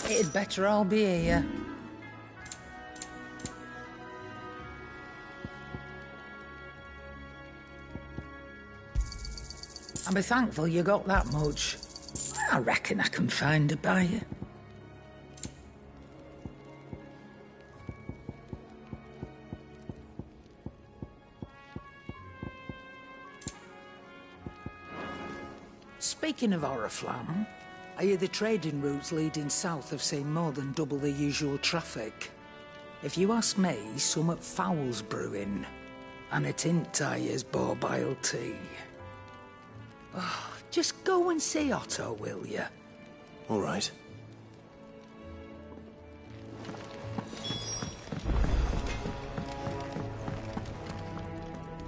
It'd better all be here. I'll be thankful you got that much. I reckon I can find a buyer. Speaking of Oriflamme, I hear the trading routes leading south have seen more than double the usual traffic. If you ask me, somewhat foul's brewing, and it ain't Tyre's borbile tea. Oh, just go and see Otto, will you? All right.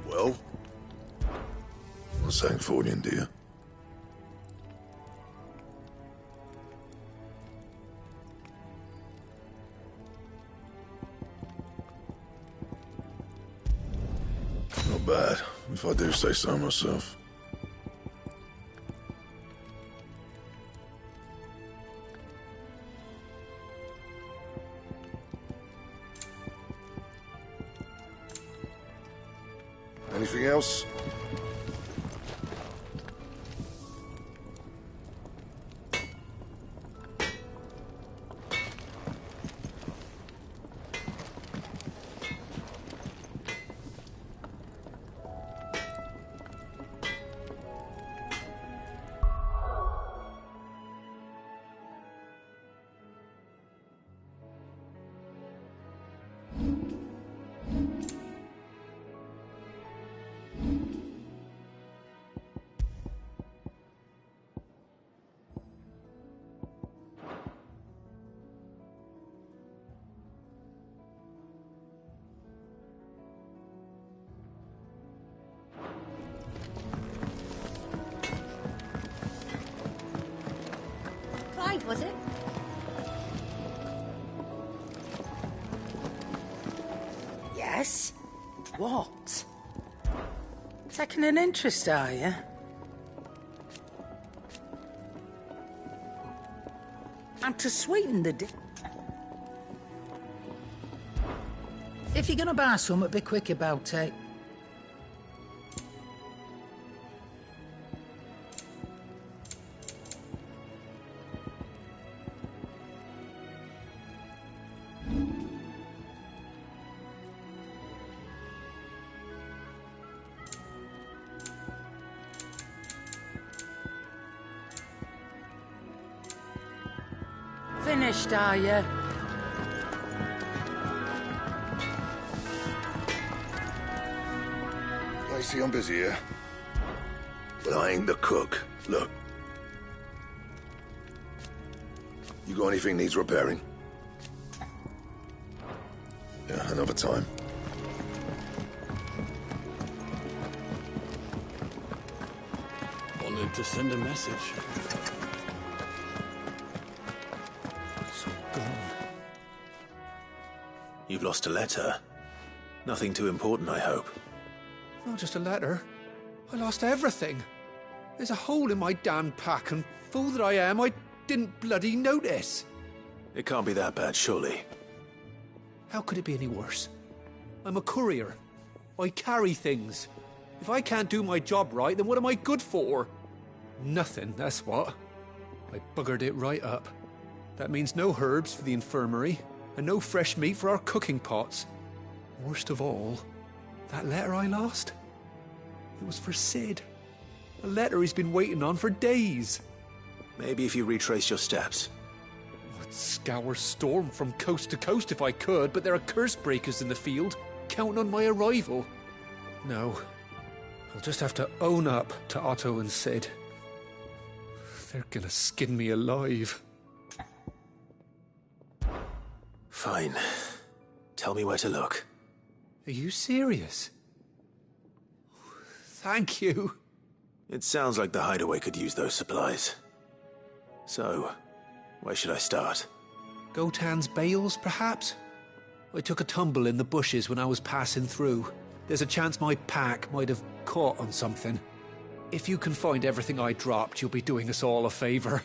Well? What's that for you, dear? Not bad, if I do say so myself. Anything else? Was it? Yes? What? Taking an interest, are you? out to sweeten the If you're gonna buy something, be quick about it. Finished, are you? I see I'm busy here. But I ain't the cook. Look. You got anything needs repairing? Yeah, another time. Wanted to send a message. You've lost a letter. Nothing too important, I hope. Not just a letter. I lost everything. There's a hole in my damn pack, and fool that I am, I didn't bloody notice. It can't be that bad, surely. How could it be any worse? I'm a courier. I carry things. If I can't do my job right, then what am I good for? Nothing, that's what. I buggered it right up. That means no herbs for the infirmary, and no fresh meat for our cooking pots. Worst of all, that letter I lost? It was for Sid. A letter he's been waiting on for days. Maybe if you retrace your steps. I'd scour Storm from coast to coast if I could, but there are curse breakers in the field, counting on my arrival. No, I'll just have to own up to Otto and Sid. They're gonna skin me alive. Fine. Tell me where to look. Are you serious? Thank you. It sounds like the hideaway could use those supplies. So, where should I start? Gotan's bales, perhaps? I took a tumble in the bushes when I was passing through. There's a chance my pack might have caught on something. If you can find everything I dropped, you'll be doing us all a favor.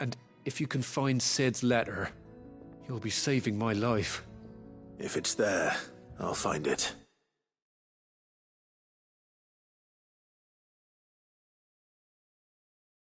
And if you can find Sid's letter, you'll be saving my life. If it's there, I'll find it.